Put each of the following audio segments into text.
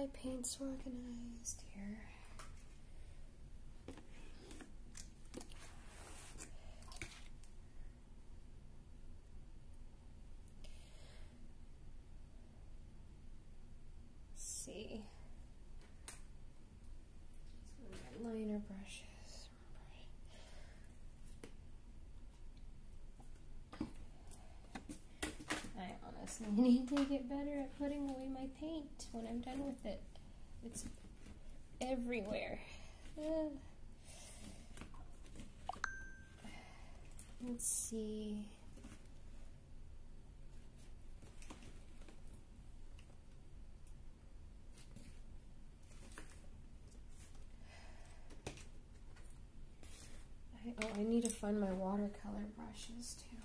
my paints organized here. Let's see. So my liner brushes. I honestly need to get better at putting away my paint when I'm done with it. It's everywhere. Let's see. I need to find my watercolor brushes too.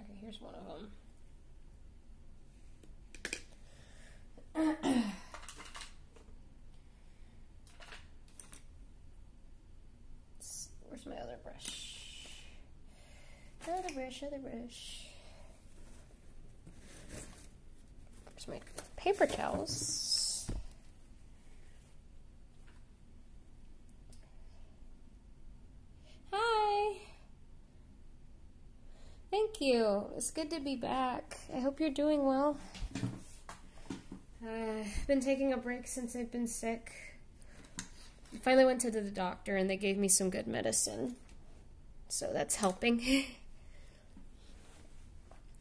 Okay, here's one of them. Where's my other brush? Other brush, other brush. Where's my paper towels? Hi! Thank you. It's good to be back. I hope you're doing well. I've been taking a break since I've been sick. I finally went to the doctor and they gave me some good medicine. So that's helping.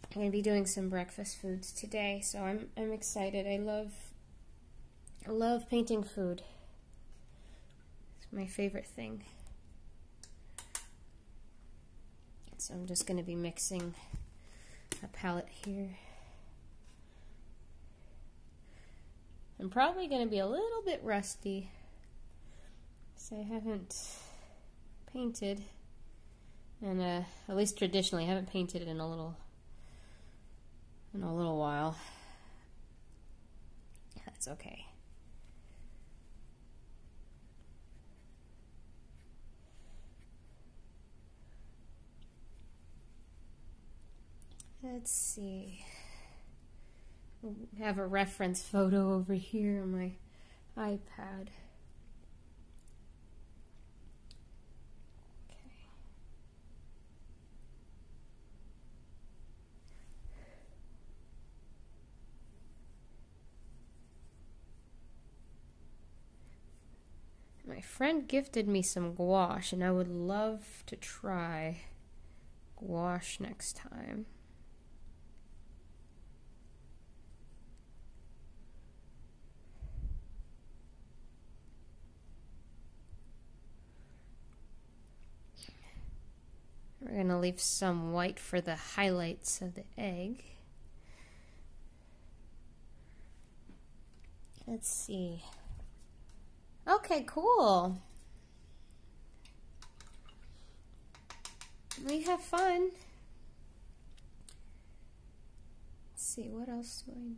I'm going to be doing some breakfast foods today, so I'm excited. I love painting food. It's my favorite thing. So I'm just going to be mixing a palette here. I'm probably going to be a little bit rusty, so I haven't painted, and at least traditionally I haven't painted in a little while. That's okay. Let's see. I have a reference photo over here on my iPad. Okay. My friend gifted me some gouache, and I would love to try gouache next time. We're going to leave some white for the highlights of the egg. Let's see. Okay, cool. We have fun. Let's see, what else do I need?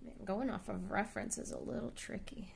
Man, going off of reference is a little tricky.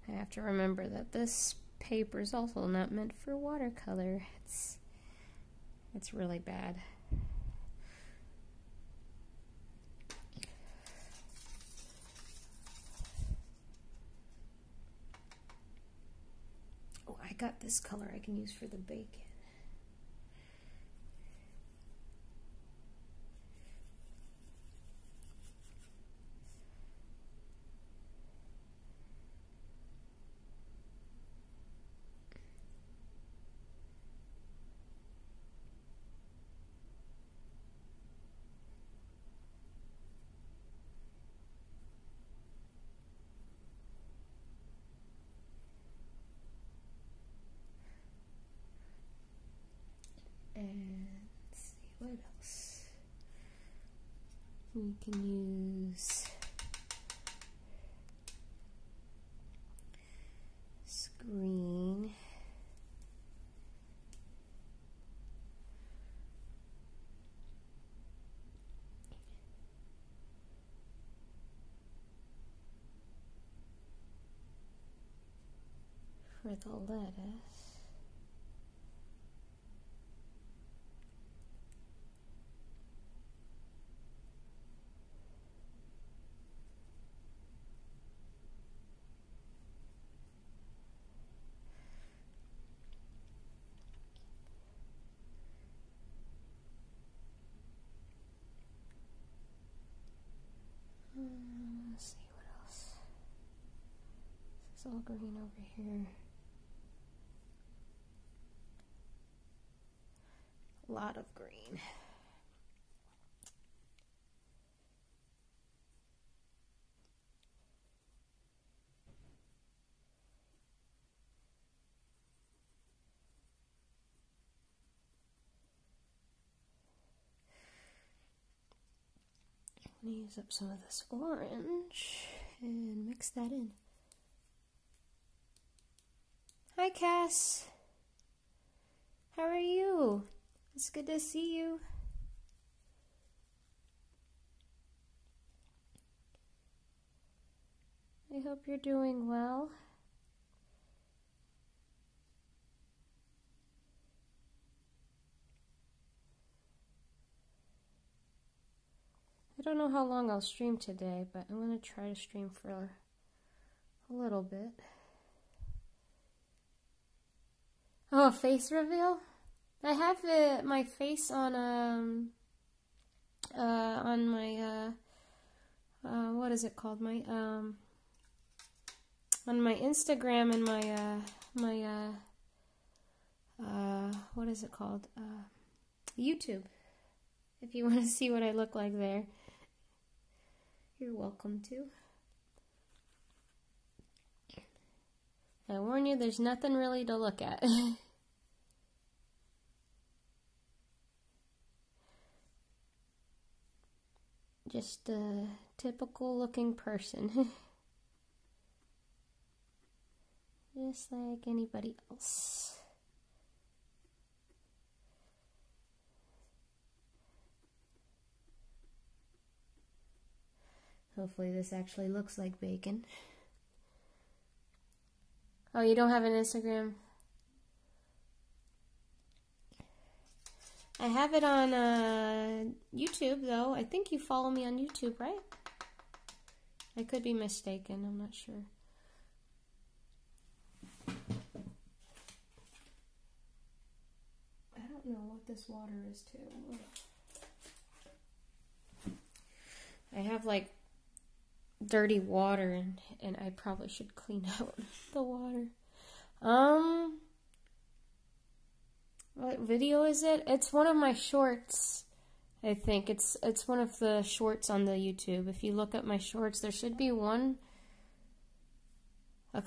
I have to remember that this paper is also not meant for watercolor. It's really bad. Oh, I I got this color I can use for the bacon. And let's see what else. We can use green. For the lettuce. Let's see what else. This is all green over here. A lot of green. I'm going to use up some of this orange and mix that in. Hi, Cass. How are you? It's good to see you. I hope you're doing well. I don't know how long I'll stream today, but I'm going to try to stream for a little bit. Oh, a face reveal? I have my face on my what is it called? My on my Instagram and my what is it called? YouTube. If you want to see what I look like there, you're welcome to. I warn you, there's nothing really to look at. Just a typical looking person. Just like anybody else. Hopefully this actually looks like bacon. Oh, you don't have an Instagram? I have it on YouTube, though. I think you follow me on YouTube, right? I could be mistaken. I'm not sure. I don't know what this water is, too. I have, like, dirty water, and I probably should clean out the water. What video is it? It's one of my shorts. I think it's one of the shorts on the YouTube. If you look at my shorts, there should be a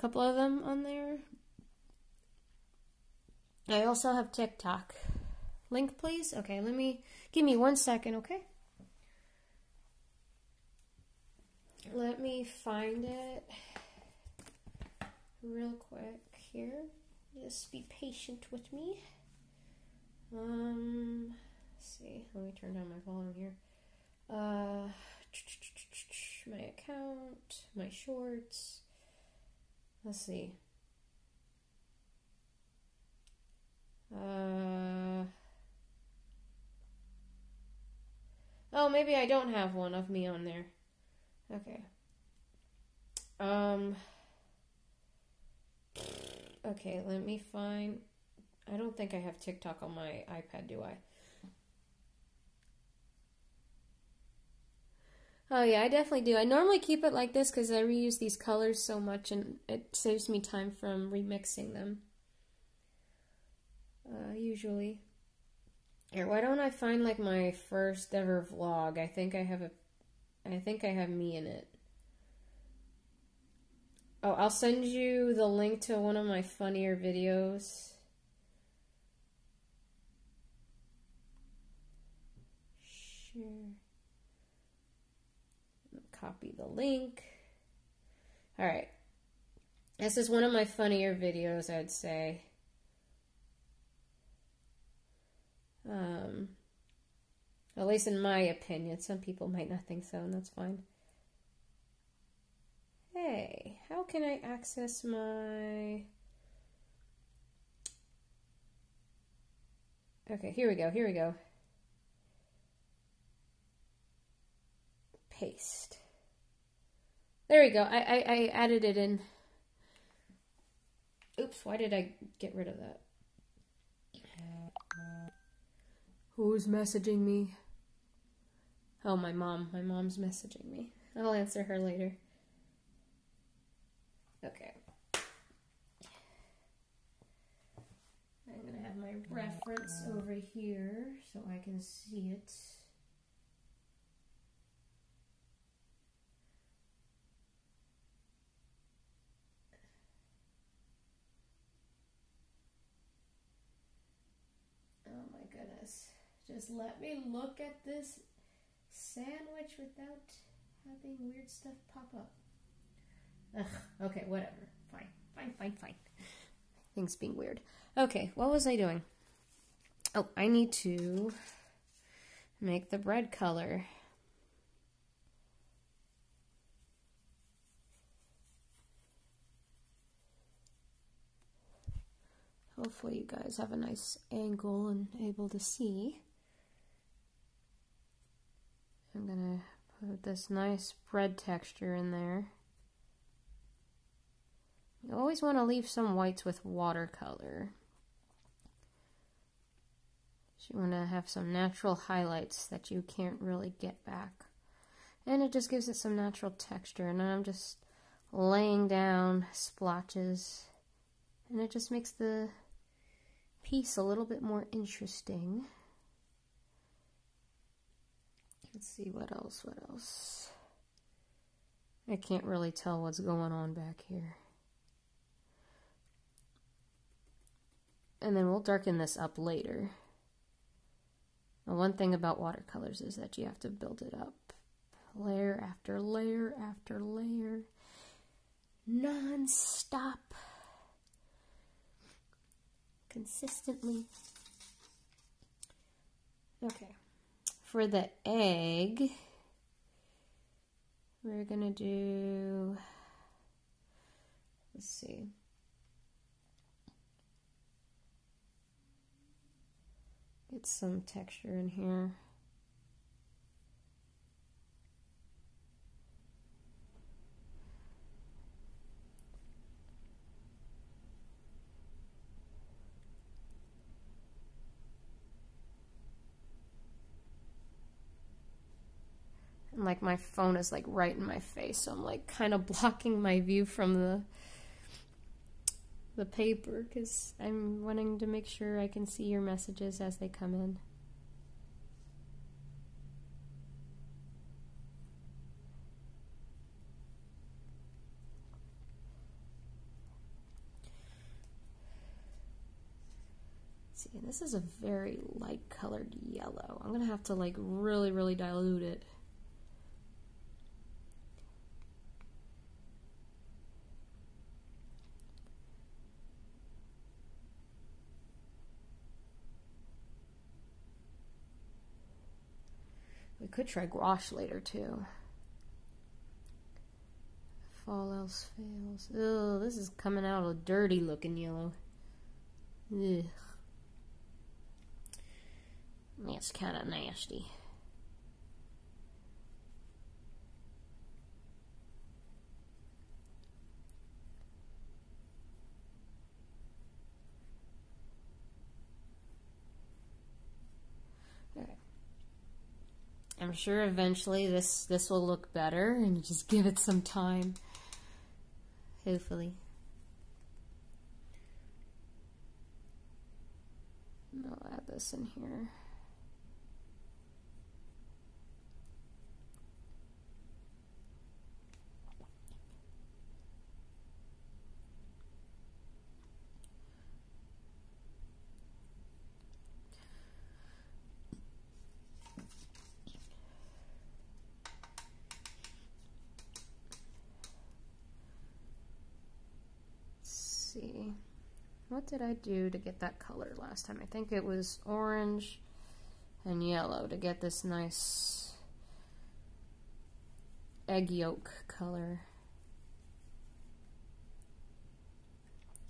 couple of them on there. I also have TikTok. Link, please? Okay, give me 1 second, okay? Let me find it real quick here. Just be patient with me. Let's see. Let me turn down my volume here. My account, my shorts. Let's see. Oh, maybe I don't have one of me on there. Okay. Okay, let me find. I don't think I have TikTok on my iPad, do I? Oh yeah, I definitely do. I normally keep it like this because I reuse these colors so much and it saves me time from remixing them. Usually. Here, why don't I find like my first ever vlog? I think I have me in it. Oh, I'll send you the link to one of my funnier videos. Sure. Copy the link. All right. This is one of my funnier videos, I'd say. At least in my opinion. Some people might not think so, and that's fine. Hey, how can I access my... Okay, here we go. Paste. There we go. I added it in. Oops, why did I get rid of that? Who's messaging me? Oh, my mom. My mom's messaging me. I'll answer her later. Okay. I'm going to have my reference over here so I can see it. Oh my goodness. Just let me look at this sandwich without having weird stuff pop up. Ugh, okay, whatever. Fine. Things being weird. Okay, what was I doing? Oh, I need to make the bread color. Hopefully you guys have a nice angle and able to see. I'm gonna put this nice bread texture in there. You always want to leave some whites with watercolor. You want to have some natural highlights that you can't really get back. And it just gives it some natural texture. And then I'm just laying down splotches. And it just makes the piece a little bit more interesting. Let's see, what else? I can't really tell what's going on back here. And then we'll darken this up later. The one thing about watercolors is that you have to build it up. Layer after layer after layer. Non-stop. Consistently. Okay. For the egg, we're gonna do, let's see. Get some texture in here. And like my phone is like right in my face, so I'm like kind of blocking my view from the paper because I'm wanting to make sure I can see your messages as they come in. See, this is a very light colored yellow. I'm gonna have to like really dilute it. We could try gouache later too. If all else fails. Ugh, this is coming out a dirty looking yellow. Ugh. That's kind of nasty. I'm sure eventually this will look better, and just give it some time. Hopefully. I'll add this in here. See, what did I do to get that color last time? I think it was orange and yellow to get this nice egg yolk color.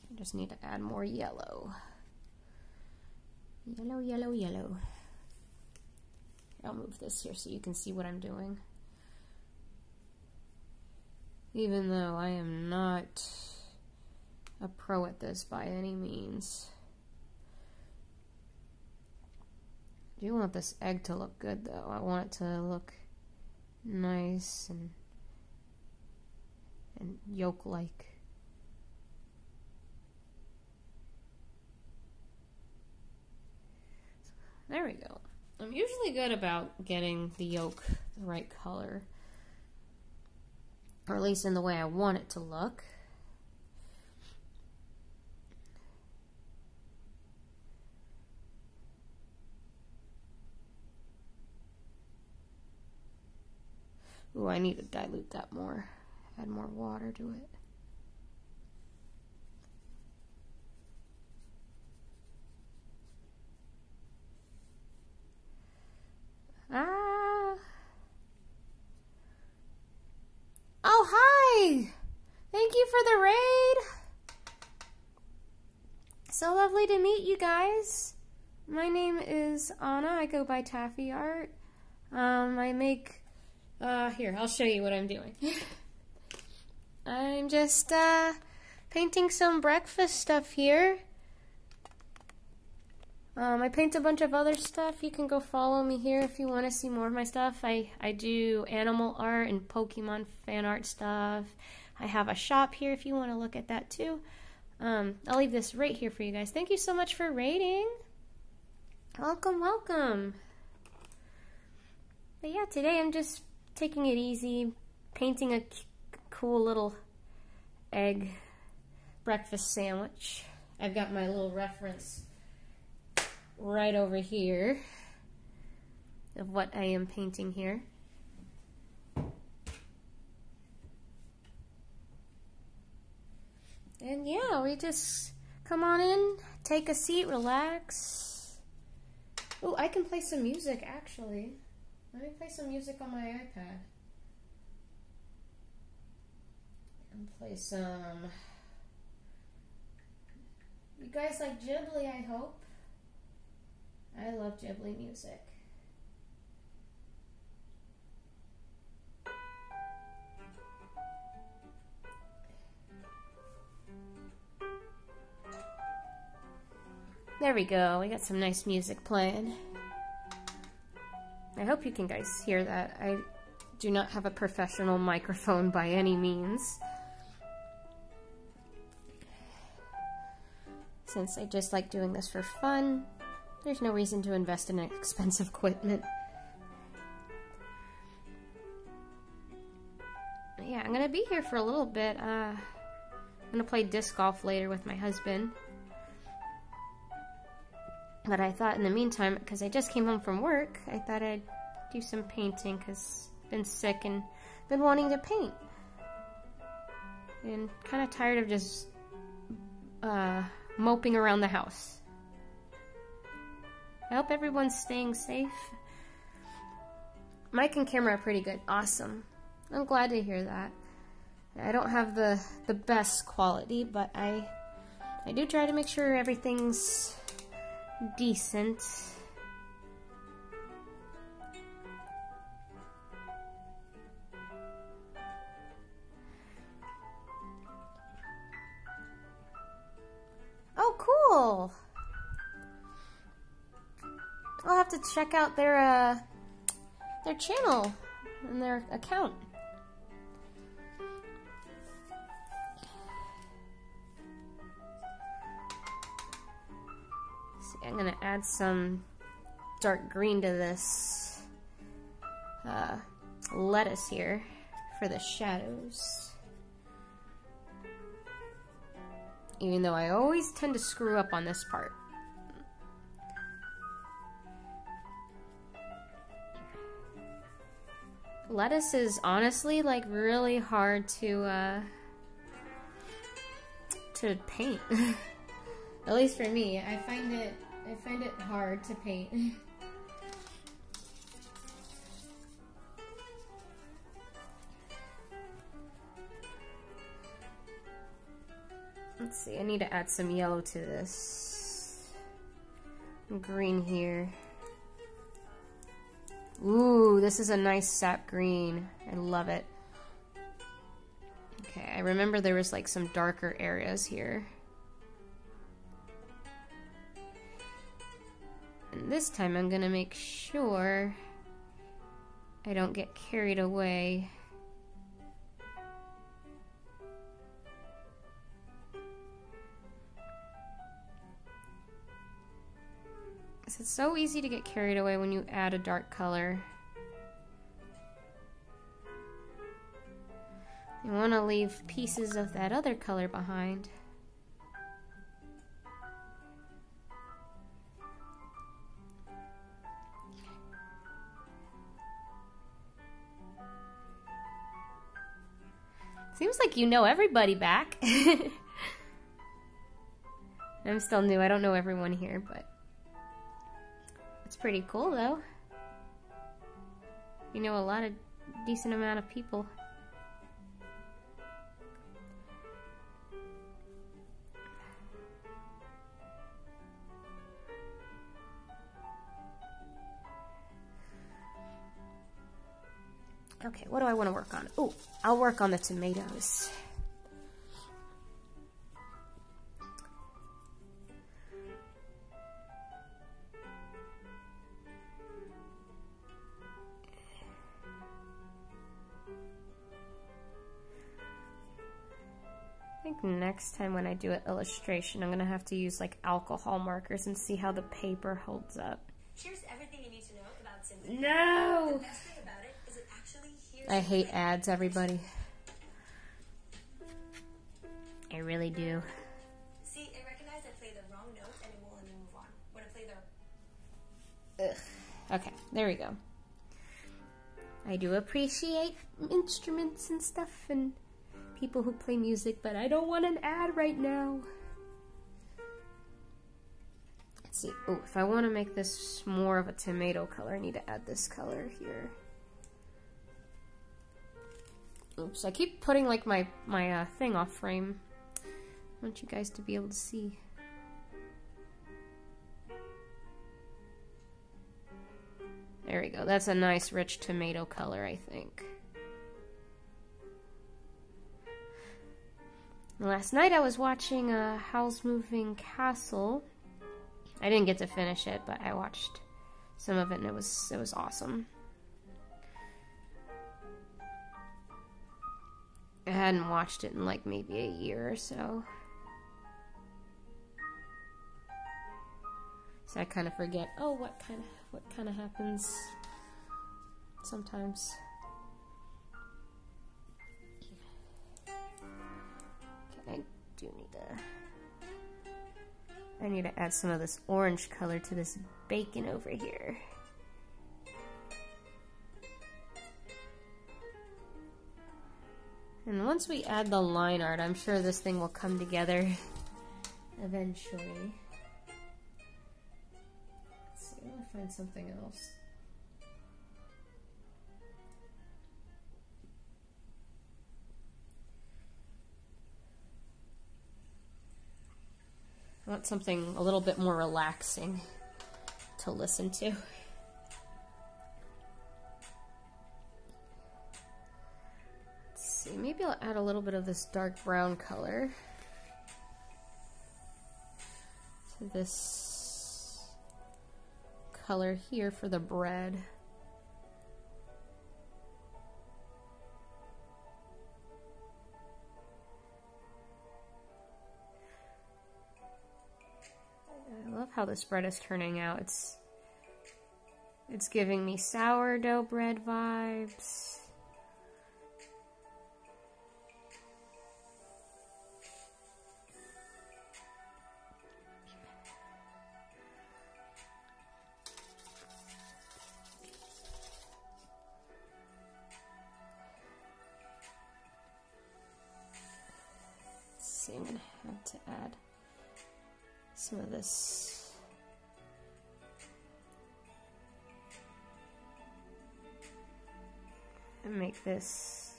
I just need to add more yellow. Yellow, yellow, yellow. I'll move this here so you can see what I'm doing. Even though I am not a pro at this by any means. I do want this egg to look good though. I want it to look nice and yolk-like. There we go. I'm usually good about getting the yolk the right color, or at least in the way I want it to look. Ooh, I need to dilute that more. Add more water to it. Ah! Oh, hi! Thank you for the raid! So lovely to meet you guys. My name is Anna. I go by Taffy Art. I make... here, I'll show you what I'm doing. I'm just painting some breakfast stuff here. I paint a bunch of other stuff. You can go follow me here if you want to see more of my stuff. I do animal art and Pokemon fan art stuff. I have a shop here if you want to look at that too. I'll leave this right here for you guys. Thank you so much for raiding. Welcome, welcome. But yeah, today I'm just taking it easy, painting a cool little egg breakfast sandwich. I've got my little reference right over here of what I am painting here. And yeah, we just come on in, take a seat, relax. Oh, I can play some music actually. Let me play some music on my iPad. And play some... You guys like Ghibli, I hope? I love Ghibli music. There we go, we got some nice music playing. I hope you can guys hear that. I do not have a professional microphone by any means. Since I just like doing this for fun, there's no reason to invest in expensive equipment. Yeah, I'm gonna be here for a little bit. I'm gonna play disc golf later with my husband. But I thought in the meantime, because I just came home from work, I thought I'd do some painting because I've been sick and been wanting to paint. And kind of tired of just moping around the house. I hope everyone's staying safe. Mic and camera are pretty good. Awesome. I'm glad to hear that. I don't have the best quality, but I do try to make sure everything's decent. Oh, cool! I'll have to check out their their channel and their account. See, I'm gonna add some dark green to this lettuce here for the shadows. Even though I always tend to screw up on this part. Lettuce is honestly like really hard to paint. At least for me, I find it hard to paint. Let's see, I need to add some yellow to this. Green here. Ooh, this is a nice sap green. I love it. Okay, I remember there was like some darker areas here. And this time I'm gonna make sure I don't get carried away. It's so easy to get carried away when you add a dark color. You want to leave pieces of that other color behind. Seems like you know everybody back. I'm still new. I don't know everyone here, but it's pretty cool though. You know a lot of decent amount of people. Okay, what do I want to work on? Oh, I'll work on the tomatoes. I think next time when I do an illustration, I'm gonna have to use like alcohol markers and see how the paper holds up. Here's everything you need to know about Symphony. No! The best thing about it is it actually hears. I hate ads, everybody. I really do. See, it recognized I played the wrong note and it won't let me move on. When I play the... Ugh. Okay, there we go. I do appreciate instruments and stuff and people who play music, but I don't want an ad right now. Let's see. Oh, if I want to make this more of a tomato color, I need to add this color here. Oops, I keep putting like my thing off frame. I want you guys to be able to see. There we go. That's a nice rich tomato color, I think. Last night I was watching Howl's Moving Castle. I didn't get to finish it, but I watched some of it and it was awesome. I hadn't watched it in like maybe a year or so. So I kind of forget, oh, what kind of happens sometimes. Okay, I need to add some of this orange color to this bacon over here. And once we add the line art, I'm sure this thing will come together eventually. Let's see, I'm gonna find something else. I want something a little bit more relaxing to listen to. Maybe I'll add a little bit of this dark brown color to this color here for the bread. how this bread is turning out. It's giving me sourdough bread vibes. I'm gonna have to add some of this and make this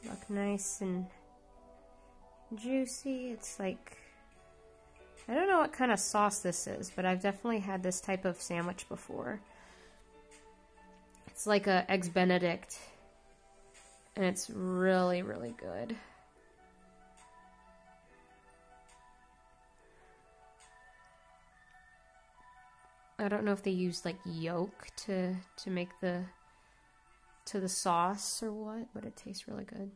look nice and juicy. It's like, I don't know what kind of sauce this is, but I've definitely had this type of sandwich before. It's like a Eggs Benedict, and it's really, really good. I don't know if they use like yolk to make the sauce or what, but it tastes really good.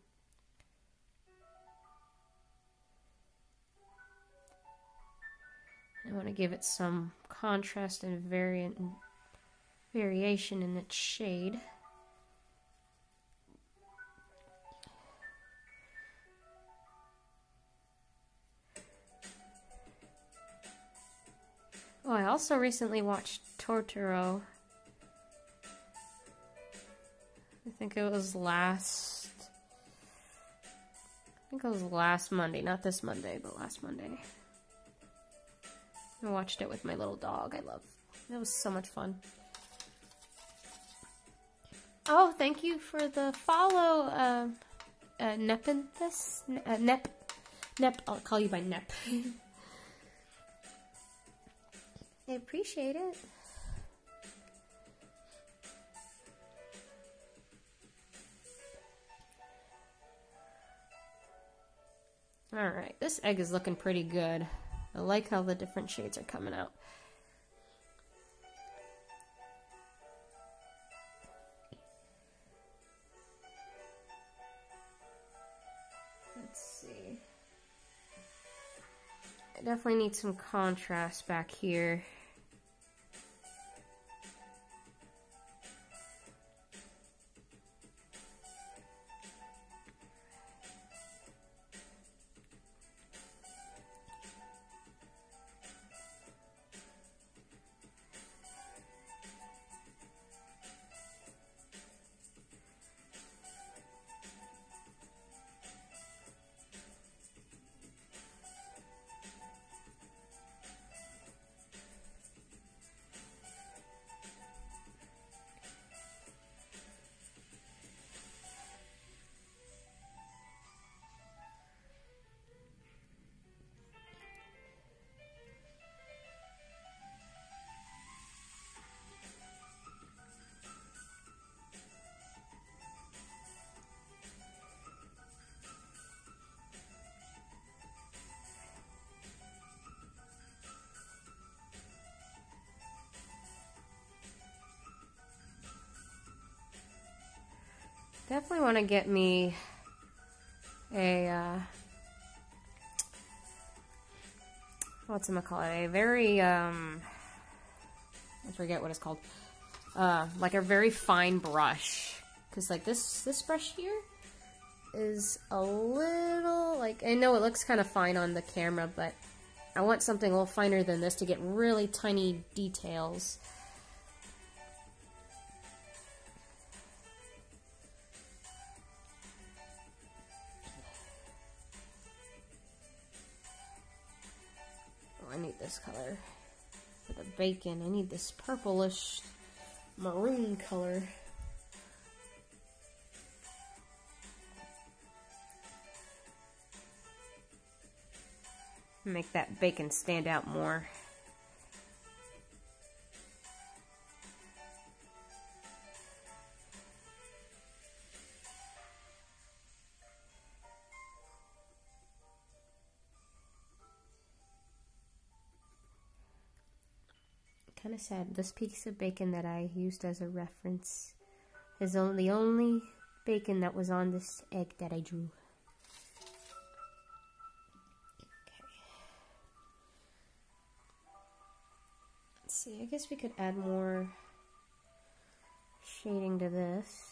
I want to give it some contrast and variation in its shade. Oh, I also recently watched Totoro. I think it was last Monday, not this Monday, but last Monday. I watched it with my little dog. It was so much fun. Oh, thank you for the follow, Nepenthes? Nep, I'll call you by Nep. I appreciate it. Alright, this egg is looking pretty good. I like how the different shades are coming out. Let's see. I definitely need some contrast back here. Definitely want to get me a, whatchamacallit, a very, I forget what it's called, like a very fine brush, because like this brush here is a little, like, I know it looks kind of fine on the camera, but I want something a little finer than this to get really tiny details. I need this color for the bacon. I need this purplish maroon color. Make that bacon stand out more. Kind of sad. This piece of bacon that I used as a reference is the only bacon that was on this egg that I drew. Okay. guess we could add more shading to this.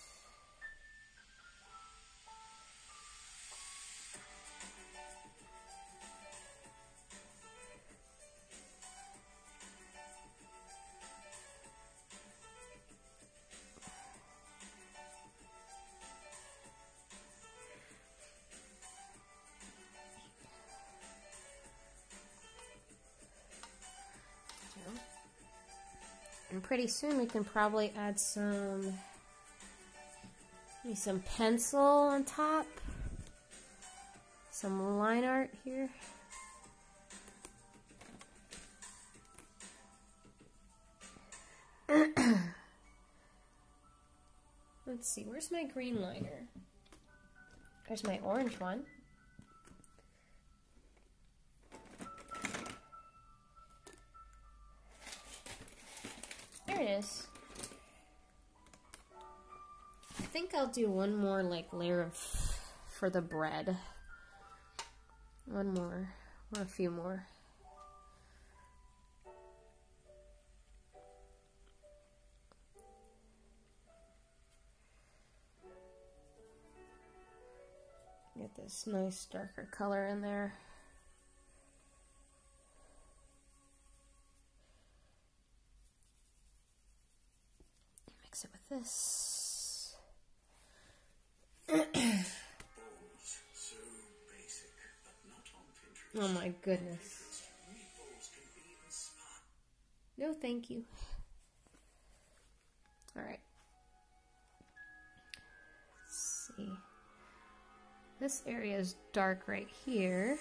And pretty soon we can probably add maybe some pencil on top, some line art here. Let's see, where's my green liner? There's my orange one. There it is. I think I'll do one more like layer for the bread. One more, or a few more. Get this nice darker color in there. Mix it with this. Oh my goodness. No, thank you. All right. Let's see. This area is dark right here.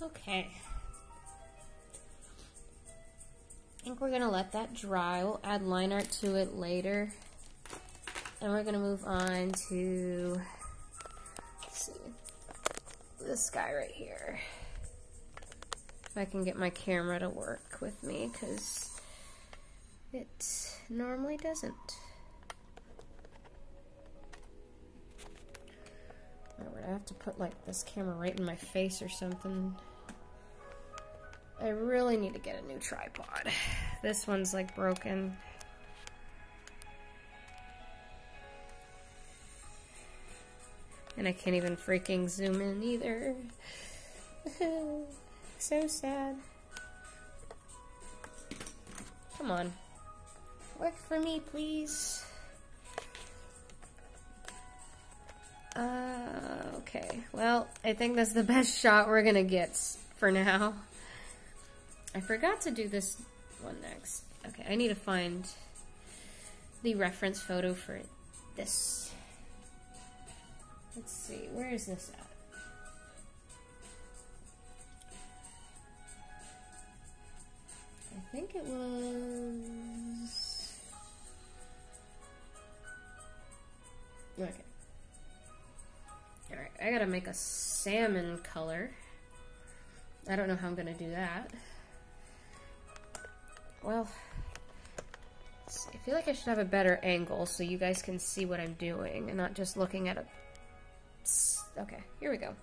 Okay. I think we're gonna let that dry. We'll add line art to it later. And we're gonna move on to, let's see, this guy right here. If I can get my camera to work with me, because it normally doesn't. I have to put like this camera right in my face or something. I really need to get a new tripod. This one's like broken. And I can't even freaking zoom in either. So sad. Come on. Work for me, please. Okay. Well, I think that's the best shot we're gonna get for now. I forgot to do this one next. Okay, I need to find the reference photo for this. Let's see, where is this at? I think it was... Okay. Alright, I gotta make a salmon color. I don't know how I'm gonna do that. Well, I feel like I should have a better angle so you guys can see what I'm doing and not just looking at a Okay, here we go.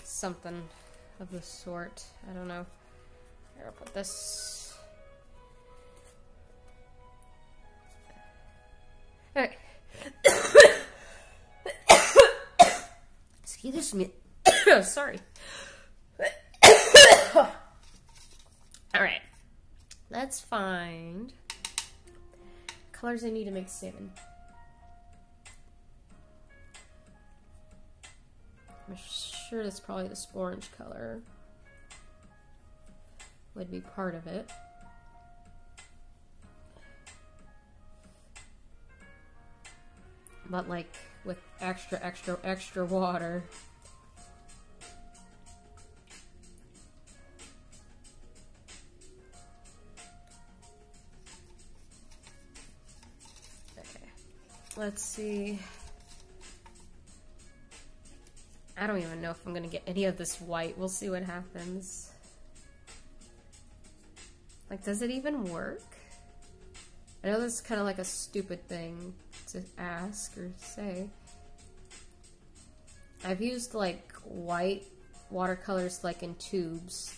Something of the sort. I don't know. Here, I'll put this. Okay. Excuse me. Sorry. Alright. Let's find colors I need to make salmon. I'm sure that's probably this orange color would be part of it. But like with extra water. Okay. Let's see. I don't even know if I'm gonna get any of this white. We'll see what happens. Like, does it even work? I know this is kind of like a stupid thing to ask or say. I've used like white watercolors like in tubes.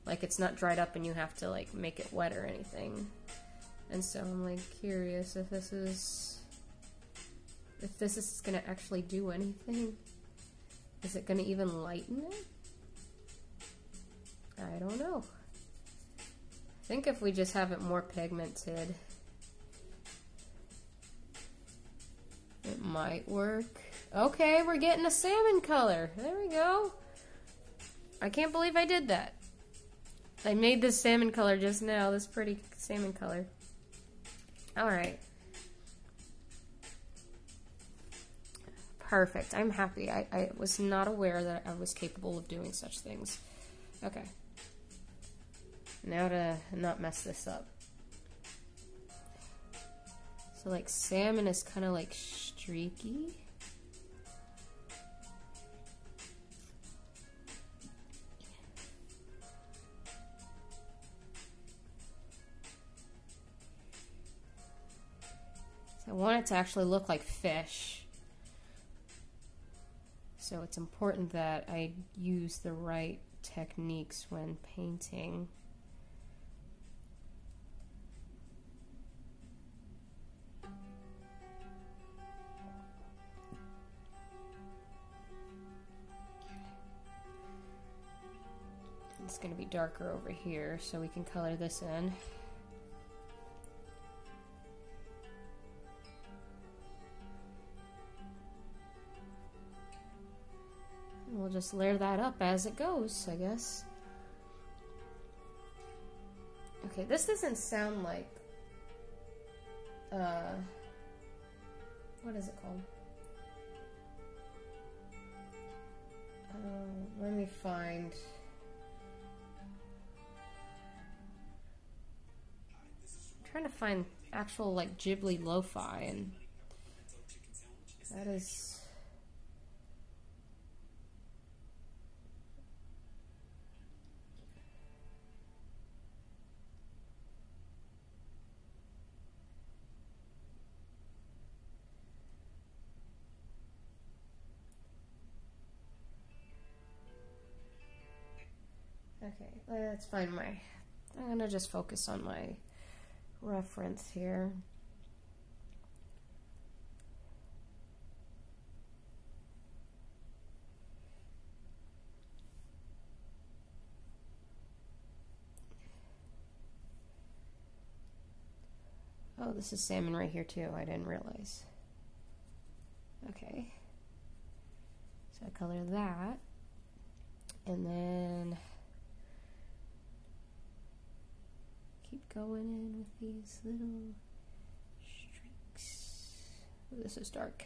Like it's not dried up and you have to like make it wet or anything. And so I'm like curious if this is gonna actually do anything. Is it gonna even lighten it? I don't know. I think if we just have it more pigmented, it might work. Okay, we're getting a salmon color. There we go. I can't believe I did that. I made this salmon color just now, this pretty salmon color. Alright. Perfect. I'm happy. I was not aware that I was capable of doing such things. Okay. Now to not mess this up. So like salmon is kind of like streaky. So I want it to actually look like fish. So it's important that I use the right techniques when painting. It's going to be darker over here, so we can color this in. And we'll just layer that up as it goes, I guess. Okay, this doesn't sound like... what is it called? Let me find... I'm trying to find actual like Ghibli lo-fi, and that is okay. Let's find my. I'm gonna just focus on my reference here. Oh, this is salmon right here too. I didn't realize. Okay. So I color that. And then keep going in with these little streaks. Ooh, this is dark.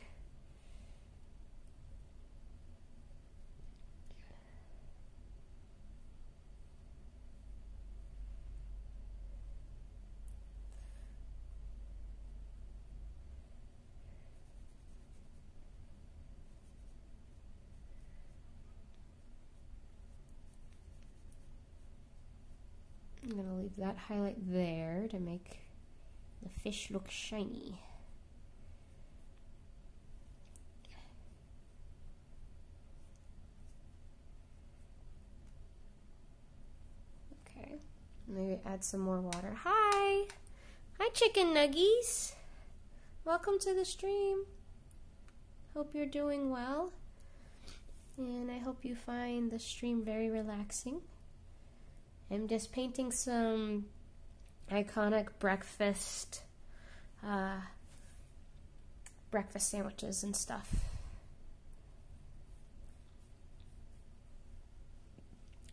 I'm going to leave that highlight there to make The fish looks shiny. Okay, maybe add some more water. Hi! Hi, chicken nuggies! Welcome to the stream. Hope you're doing well. And I hope you find the stream very relaxing. I'm just painting some iconic breakfast sandwiches and stuff.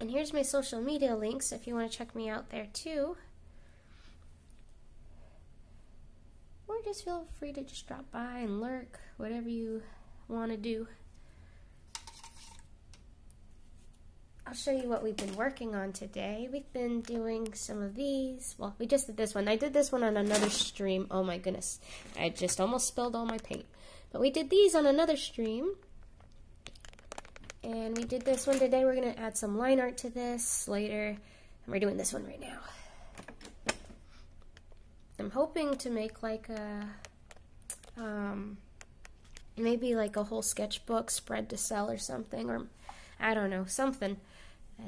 And here's my social media links if you want to check me out there too. Or just feel free to just drop by and lurk, whatever you want to do. I'll show you what we've been working on today. We've been doing some of these. Well, we just did this one. I did this one on another stream. Oh my goodness. I just almost spilled all my paint. But we did these on another stream. And we did this one today. We're going to add some line art to this later. And we're doing this one right now. I'm hoping to make like a, maybe like a whole sketchbook spread to sell or something. Or I don't know, something.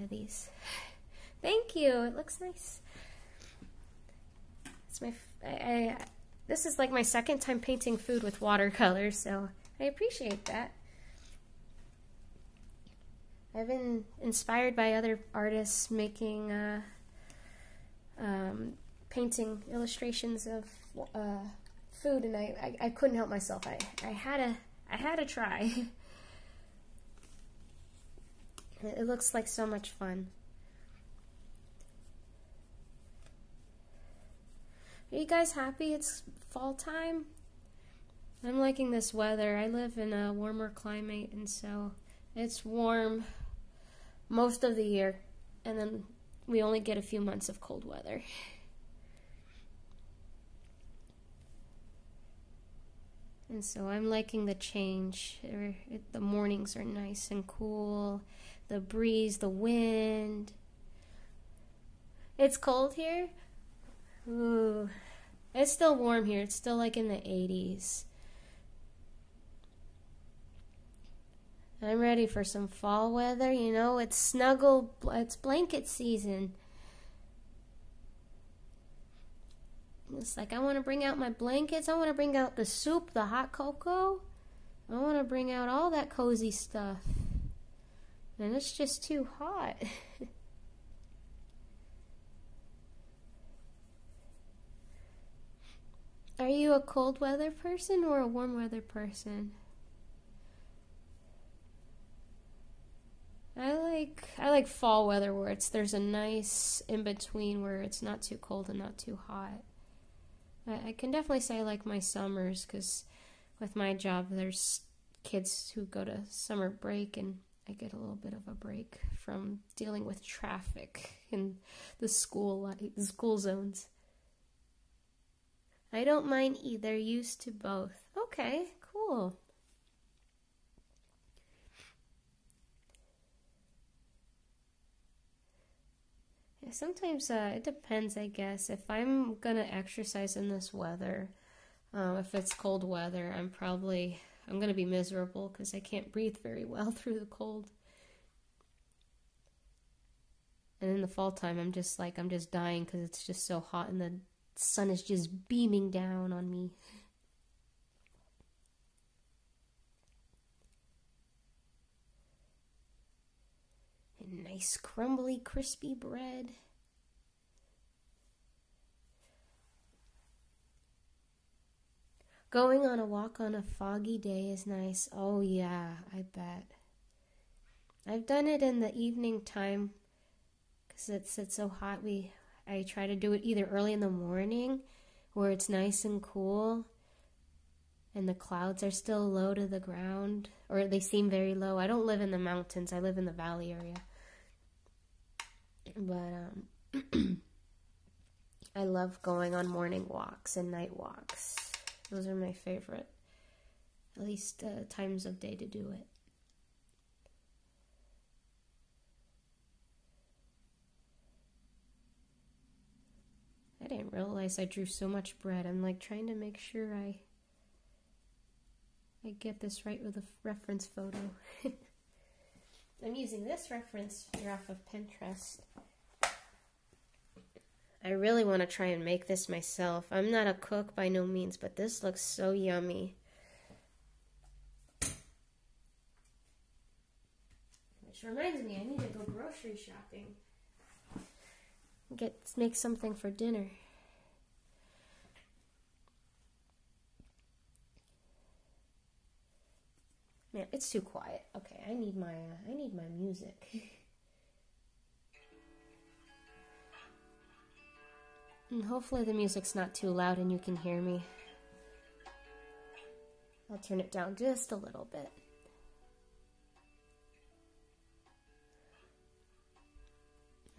These. Thank you. It looks nice. It's my. This is like my second time painting food with watercolors, so I appreciate that. I've been inspired by other artists making painting illustrations of food, and I couldn't help myself. I had to try. It looks like so much fun. Are you guys happy it's fall time? I'm liking this weather. I live in a warmer climate, and so it's warm most of the year, and then we only get a few months of cold weather. And so I'm liking the change. The mornings are nice and cool. The breeze, the wind. It's cold here. Ooh. It's still warm here. It's still like in the 80s. I'm ready for some fall weather. You know, it's blanket season. It's like I want to bring out my blankets. I want to bring out the soup, the hot cocoa. I want to bring out all that cozy stuff. And it's just too hot. Are you a cold weather person or a warm weather person? I like fall weather where there's a nice in between where it's not too cold and not too hot. I can definitely say I like my summers because with my job there's kids who go to summer break and I get a little bit of a break from dealing with traffic in the school zones. I don't mind either, used to both. Okay, cool. Yeah, sometimes it depends, I guess. If I'm gonna exercise in this weather, if it's cold weather, I'm gonna be miserable because I can't breathe very well through the cold. And in the fall time, I'm just dying because it's just so hot and the sun is just beaming down on me. And nice crumbly, crispy bread. Going on a walk on a foggy day is nice. Oh yeah, I bet. I've done it in the evening time because it's so hot. I try to do it either early in the morning where it's nice and cool and the clouds are still low to the ground, or they seem very low. I don't live in the mountains. I live in the valley area. But I love going on morning walks and night walks. Those are my favorite, at least times of day to do it. I didn't realize I drew so much bread. I'm like trying to make sure I get this right with a reference photo. I'm using this reference off of Pinterest. I really want to try and make this myself. I'm not a cook by no means, but this looks so yummy. Which reminds me, I need to go grocery shopping. Make something for dinner. Man, it's too quiet. Okay, I need my music. And hopefully the music's not too loud and you can hear me. I'll turn it down just a little bit.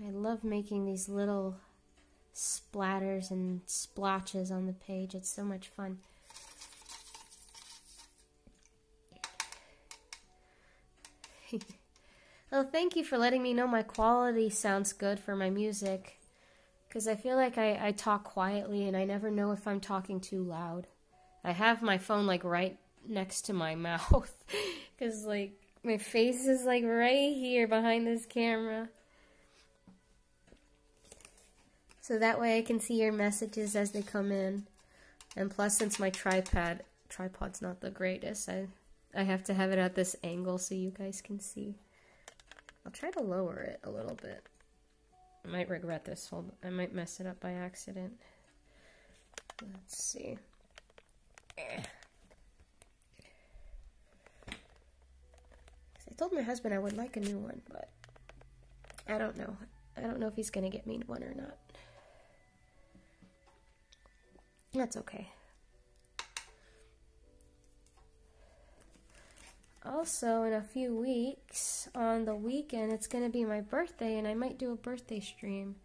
I love making these little splatters and splotches on the page. It's so much fun. Well, thank you for letting me know my quality sounds good for my music. Because I feel like I talk quietly and I never know if I'm talking too loud. I have my phone like right next to my mouth. Because like my face is like right here behind this camera. So that way I can see your messages as they come in. And plus, since my tripod's not the greatest, I have to have it at this angle so you guys can see. I'll try to lower it a little bit. I might regret this. I might mess it up by accident. Let's see. I told my husband I would like a new one, but I don't know. I don't know if he's going to get me one or not. That's okay. Also, in a few weeks, on the weekend, it's going to be my birthday, and I might do a birthday stream.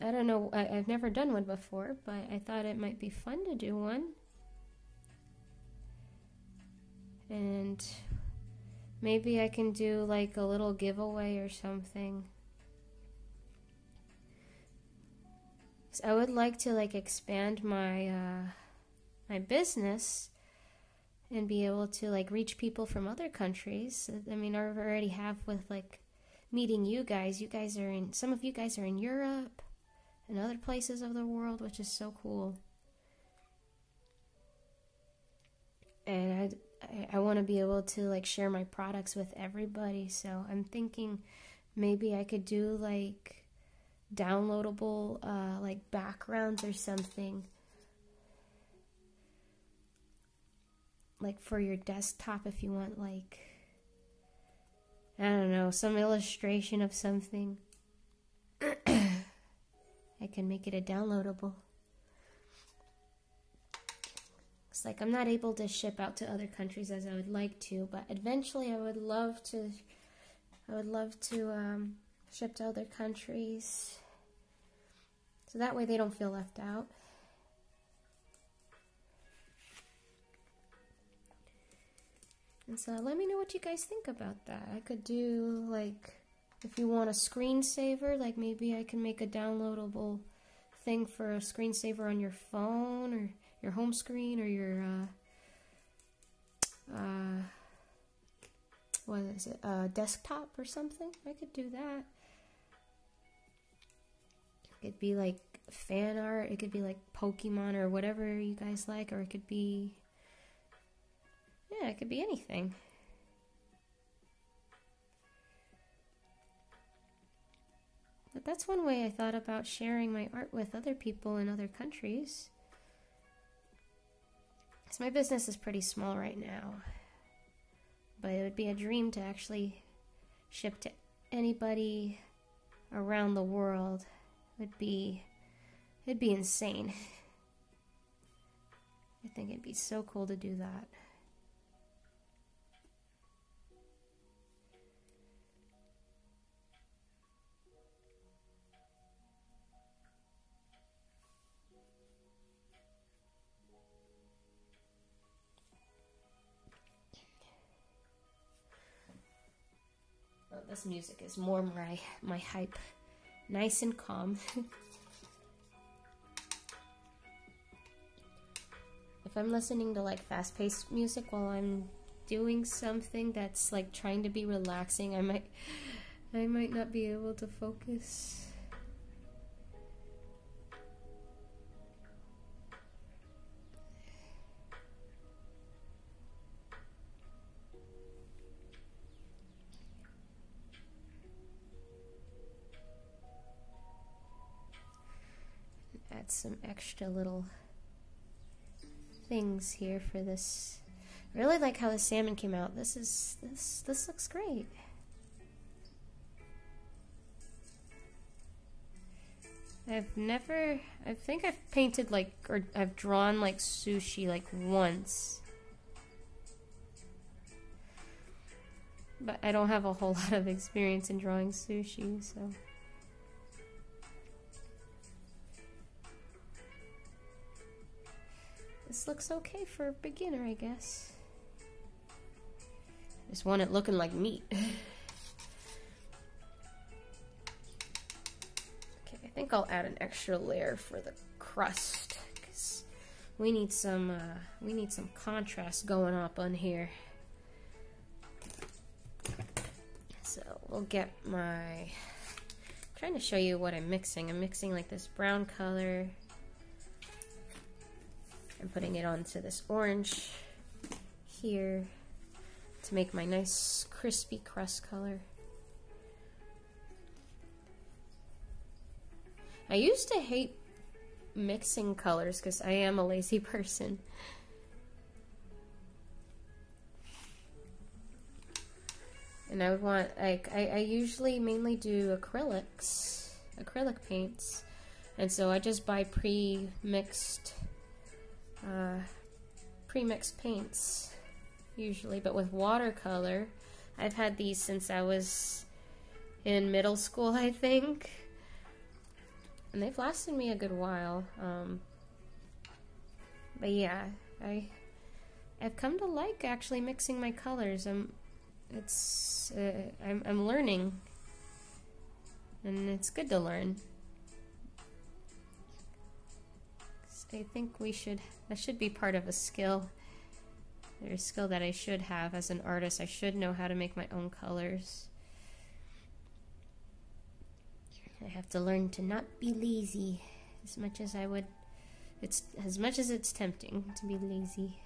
I don't know, I've never done one before, but I thought it might be fun to do one. And maybe I can do like a little giveaway or something. So I would like to like expand my my business and be able to like reach people from other countries. I mean, I already have with like meeting you guys. Some of you guys are in Europe and other places of the world, which is so cool. And I want to be able to like share my products with everybody. So I'm thinking maybe I could do like downloadable like backgrounds or something. Like for your desktop if you want like, I don't know, some illustration of something. I can make it a downloadable. It's like I'm not able to ship out to other countries as I would like to, but eventually I would love to ship to other countries. So that way they don't feel left out. And so let me know what you guys think about that. I could do like, if you want a screensaver, like maybe I can make a downloadable thing for a screensaver on your phone or your home screen or your what is it, desktop or something. I could do that. It'd be like fan art, it could be like Pokemon or whatever you guys like, or it could be, yeah, it could be anything. But that's one way I thought about sharing my art with other people in other countries. Because my business is pretty small right now. But it would be a dream to actually ship to anybody around the world. It'd be insane. I think it'd be so cool to do that. Oh, this music is more my hype. Nice and calm. if I'm listening to like fast-paced music while I'm doing something that's like trying to be relaxing, I might not be able to focus. Add some extra little things here for this. I really like how the salmon came out. This looks great. I think I've painted like, or I've drawn like sushi like once. But I don't have a whole lot of experience in drawing sushi, so. This looks okay for a beginner, I guess. Just want it looking like meat. Okay, I think I'll add an extra layer for the crust, because we need some contrast going up on here. So we'll get I'm trying to show you what I'm mixing. I'm mixing like this brown color. I'm putting it onto this orange here to make my nice crispy crust color. I used to hate mixing colors because I am a lazy person. And I would want, like, I usually mainly do acrylic paints. And so I just buy pre-mixed paints usually, but with watercolor I've had these since I was in middle school, I think, and they've lasted me a good while. But yeah, I've come to like actually mixing my colors. I'm learning, and it's good to learn. I think that should be part of a skill. There's a skill that I should have as an artist. I should know how to make my own colors. I have to learn to not be lazy as much as it's tempting to be lazy.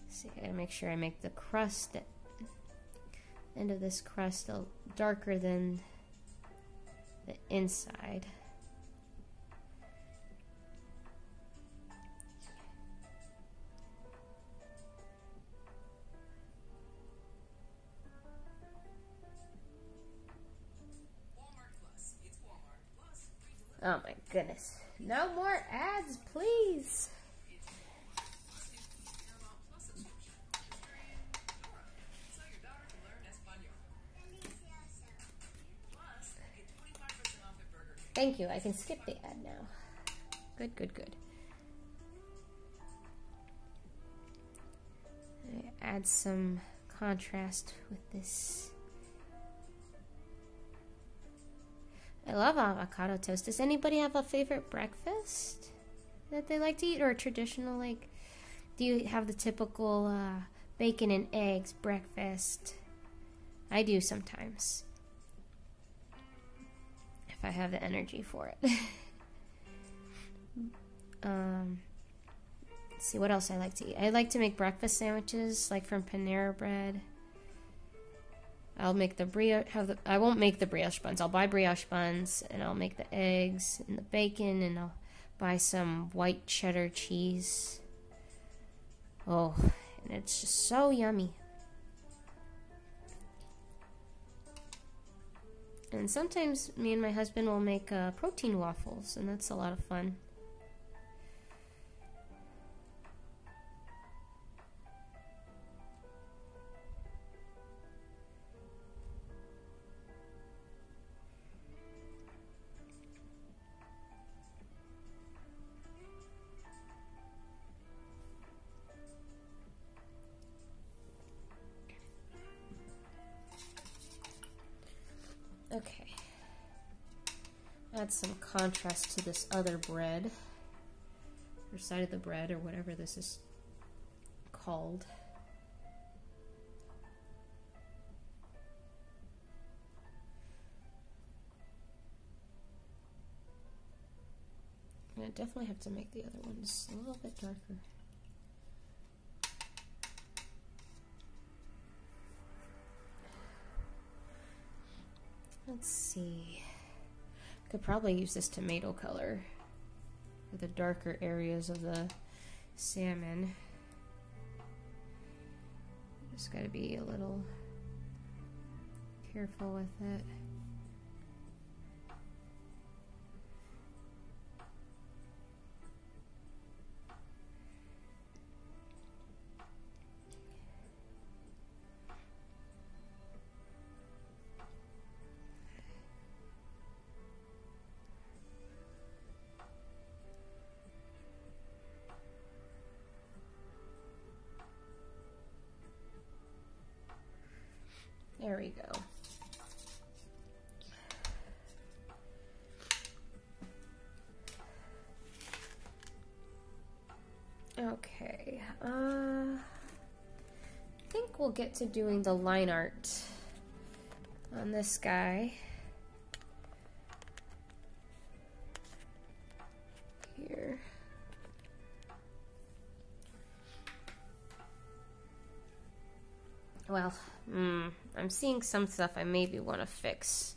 See, I gotta make sure I make the crust, end of this crust, darker than the inside. Oh my goodness. No more ads, please. Thank you. I can skip the ad now. Good, good, good. Add some contrast with this. I love avocado toast. Does anybody have a favorite breakfast that they like to eat, or a traditional, like, do you have the typical bacon and eggs breakfast? I do sometimes, if I have the energy for it. Let's see what else I like to eat. I like to make breakfast sandwiches, like from Panera Bread. I'll make the brioche. I won't make the brioche buns. I'll buy brioche buns, and I'll make the eggs and the bacon, and I'll buy some white cheddar cheese. Oh, and it's just so yummy. And sometimes me and my husband will make protein waffles, and that's a lot of fun. add some contrast to this other bread, or side of the bread, or whatever this is called. And I definitely have to make the other ones a little bit darker. Let's see. Could probably use this tomato color for the darker areas of the salmon. Just gotta be a little careful with it. There we go. Okay, I think we'll get to doing the line art on this guy. Here. Well, I'm seeing some stuff I maybe want to fix.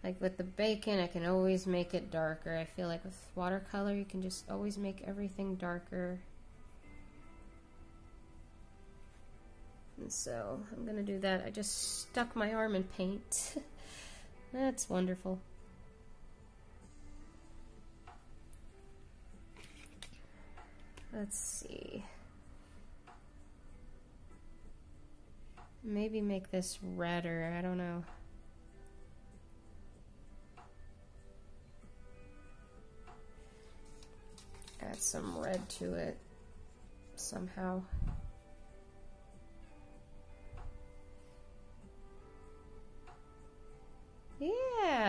Like with the bacon, I can always make it darker. I feel like with watercolor, you can just always make everything darker. And so I'm gonna do that. I just stuck my arm in paint. That's wonderful. Let's see. Maybe make this redder, I don't know. Add some red to it somehow. Yeah,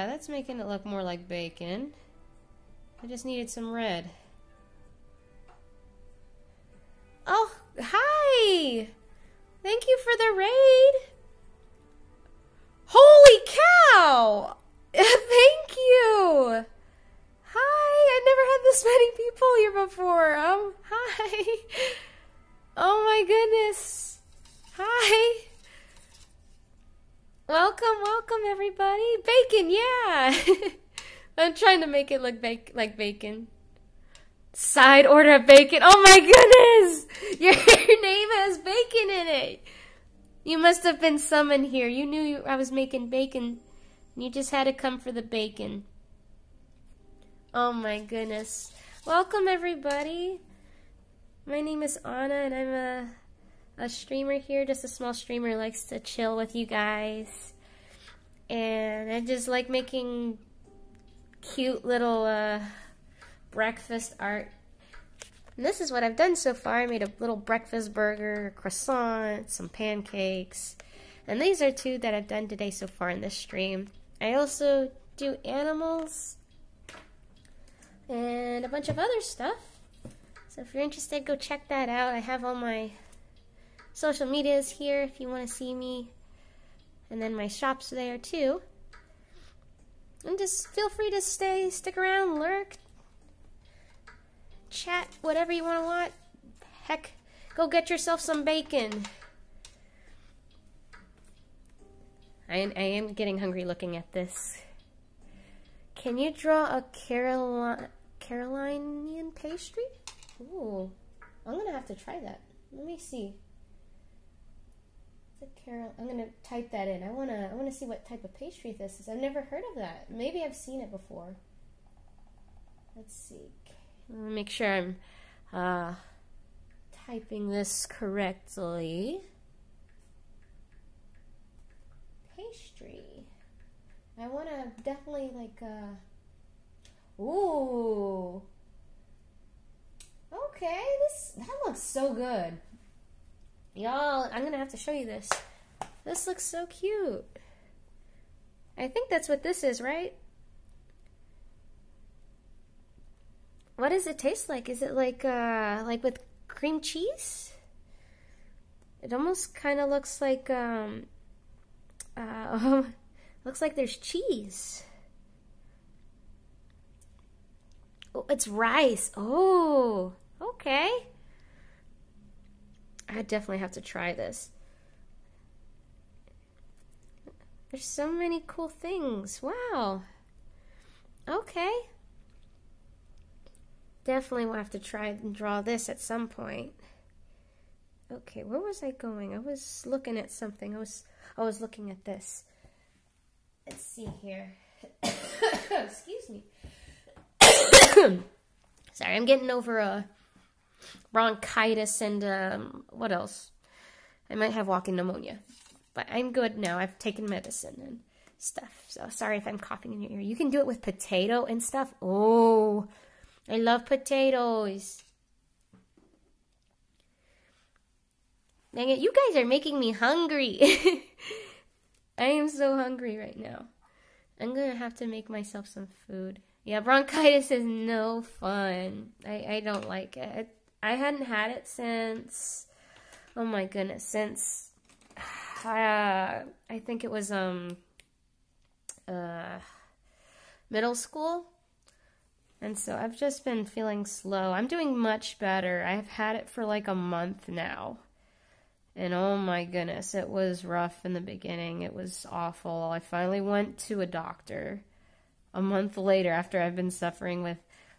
that's making it look more like bacon. I just needed some red. Oh, hi! Thank you for the raid! Holy cow! Thank you! Hi! I've never had this many people here before. Hi! Oh my goodness! Hi! Welcome, welcome everybody! Bacon, yeah! I'm trying to make it look like bacon. Side order of bacon. Oh my goodness! Your name has bacon in it! You must have been summoned here. You knew I was making bacon. You just had to come for the bacon. Oh my goodness. Welcome everybody. My name is Anna and I'm a streamer here. Just a small streamer who likes to chill with you guys. And I just like making cute little breakfast art. And this is what I've done so far. I made a little breakfast burger, a croissant, some pancakes. And these are two that I've done today so far in this stream. I also do animals and a bunch of other stuff. So if you're interested, go check that out. I have all my social medias here if you want to see me. And then my shop's there too. And just feel free to stick around, lurk, chat, whatever you want. Heck, go get yourself some bacon. I am getting hungry looking at this. Can you draw a Carolinian pastry? Ooh, I'm gonna have to try that. Let me see. I'm gonna type that in. I wanna see what type of pastry this is. I've never heard of that. Maybe I've seen it before. Let's see. Let me make sure I'm typing this correctly. Pastry. I wanna definitely like ooh. Okay, that looks so good. Y'all, I'm gonna have to show you this. This looks so cute. I think that's what this is, right? What does it taste like? Is it like with cream cheese? It almost kind of looks like looks like there's cheese. Oh, it's rice. Oh, okay. I definitely have to try this. There's so many cool things. Wow. Okay. Definitely will have to try and draw this at some point. Okay, where was I going? I was looking at something. I was looking at this. Let's see here. Excuse me. Sorry, I'm getting over a bronchitis and what else? I might have walking pneumonia. But I'm good now. I've taken medicine and stuff. So sorry if I'm coughing in your ear. You can do it with potato and stuff. Oh, I love potatoes. Dang it, you guys are making me hungry. I am so hungry right now. I'm going to have to make myself some food. Yeah, bronchitis is no fun. I don't like it. I hadn't had it since, oh my goodness, since, I think it was, middle school. And so I've just been feeling slow. I'm doing much better. I've had it for like a month now. And oh my goodness, it was rough in the beginning. It was awful. I finally went to a doctor a month later after I've been suffering with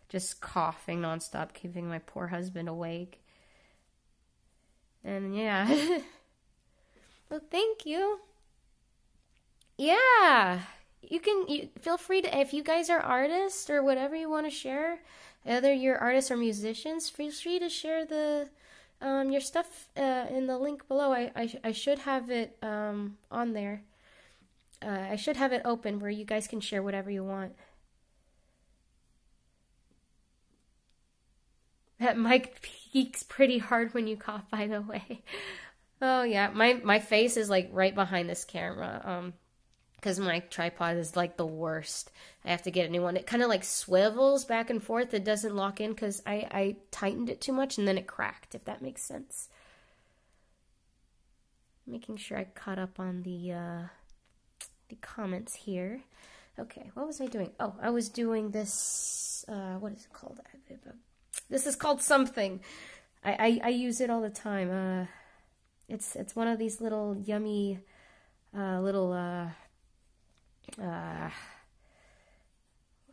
just coughing nonstop, keeping my poor husband awake. And yeah. Well, thank you. Yeah. You feel free to, if you guys are artists or whatever you want to share, whether you're artists or musicians, feel free to share the your stuff in the link below. I should have it on there. I should have it open where you guys can share whatever you want. That mic peaks pretty hard when you cough, by the way. Oh yeah, my face is like right behind this camera. Because my tripod is like the worst. I have to get a new one. It kind of like swivels back and forth. It doesn't lock in because I tightened it too much and then it cracked, if that makes sense. Making sure I caught up on the comments here. Okay, what was I doing? Oh, I was doing this, what is it called? This is called something. I use it all the time. It's one of these little yummy, what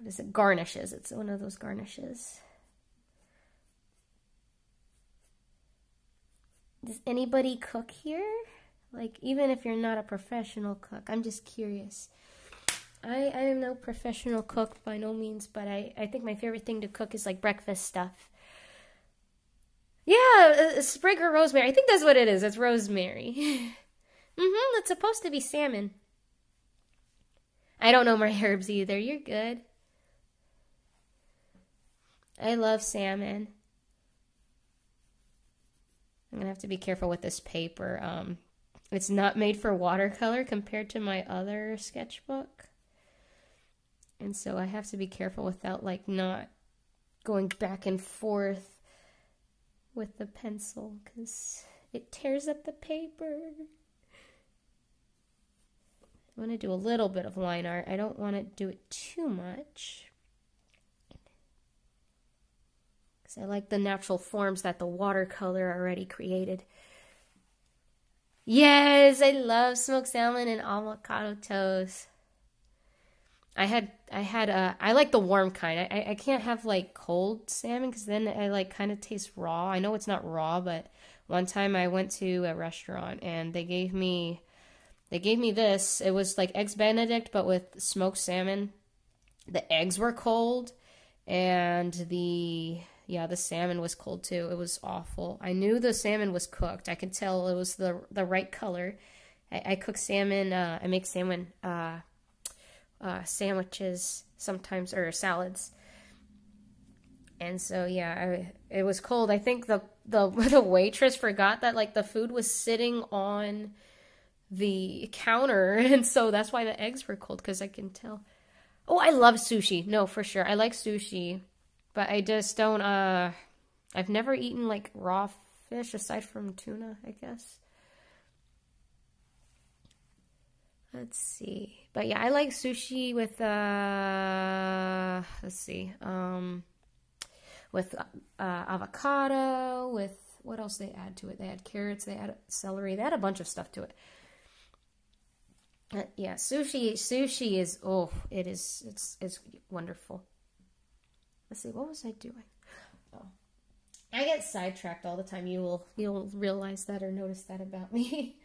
is it? Garnishes. It's one of those garnishes. Does anybody cook here? Like, even if you're not a professional cook, I'm just curious. I am no professional cook by no means, but I think my favorite thing to cook is like breakfast stuff. Yeah, sprig or rosemary. I think that's what it is. It's rosemary. It's supposed to be salmon. I don't know my herbs either. You're good. I love salmon. I'm going to have to be careful with this paper. It's not made for watercolor compared to my other sketchbook. And so I have to be careful without like not going back and forth with the pencil because it tears up the paper. I want to do a little bit of line art. I don't want to do it too much. Because I like the natural forms that the watercolor already created. Yes, I love smoked salmon and avocado toast. I like the warm kind. I can't have like cold salmon because then I like kind of taste raw. I know it's not raw, but one time I went to a restaurant and they gave me this. It was like eggs Benedict, but with smoked salmon. The eggs were cold, and the salmon was cold too. It was awful. I knew the salmon was cooked. I could tell it was the right color. I cook salmon. I make salmon sandwiches sometimes, or salads. And so yeah, it was cold. I think the waitress forgot that like the food was sitting on the counter, and so that's why the eggs were cold, because I can tell. Oh, I love sushi. No, for sure. I like sushi. But I just don't, I've never eaten like raw fish aside from tuna, I guess. Let's see. But yeah, I like sushi with, let's see, with avocado, with, what else they add to it? They add carrots, they add celery, they add a bunch of stuff to it. Yeah, sushi is, oh, it's wonderful. Let's see, what was I doing? Oh, I get sidetracked all the time. You'll realize that or notice that about me.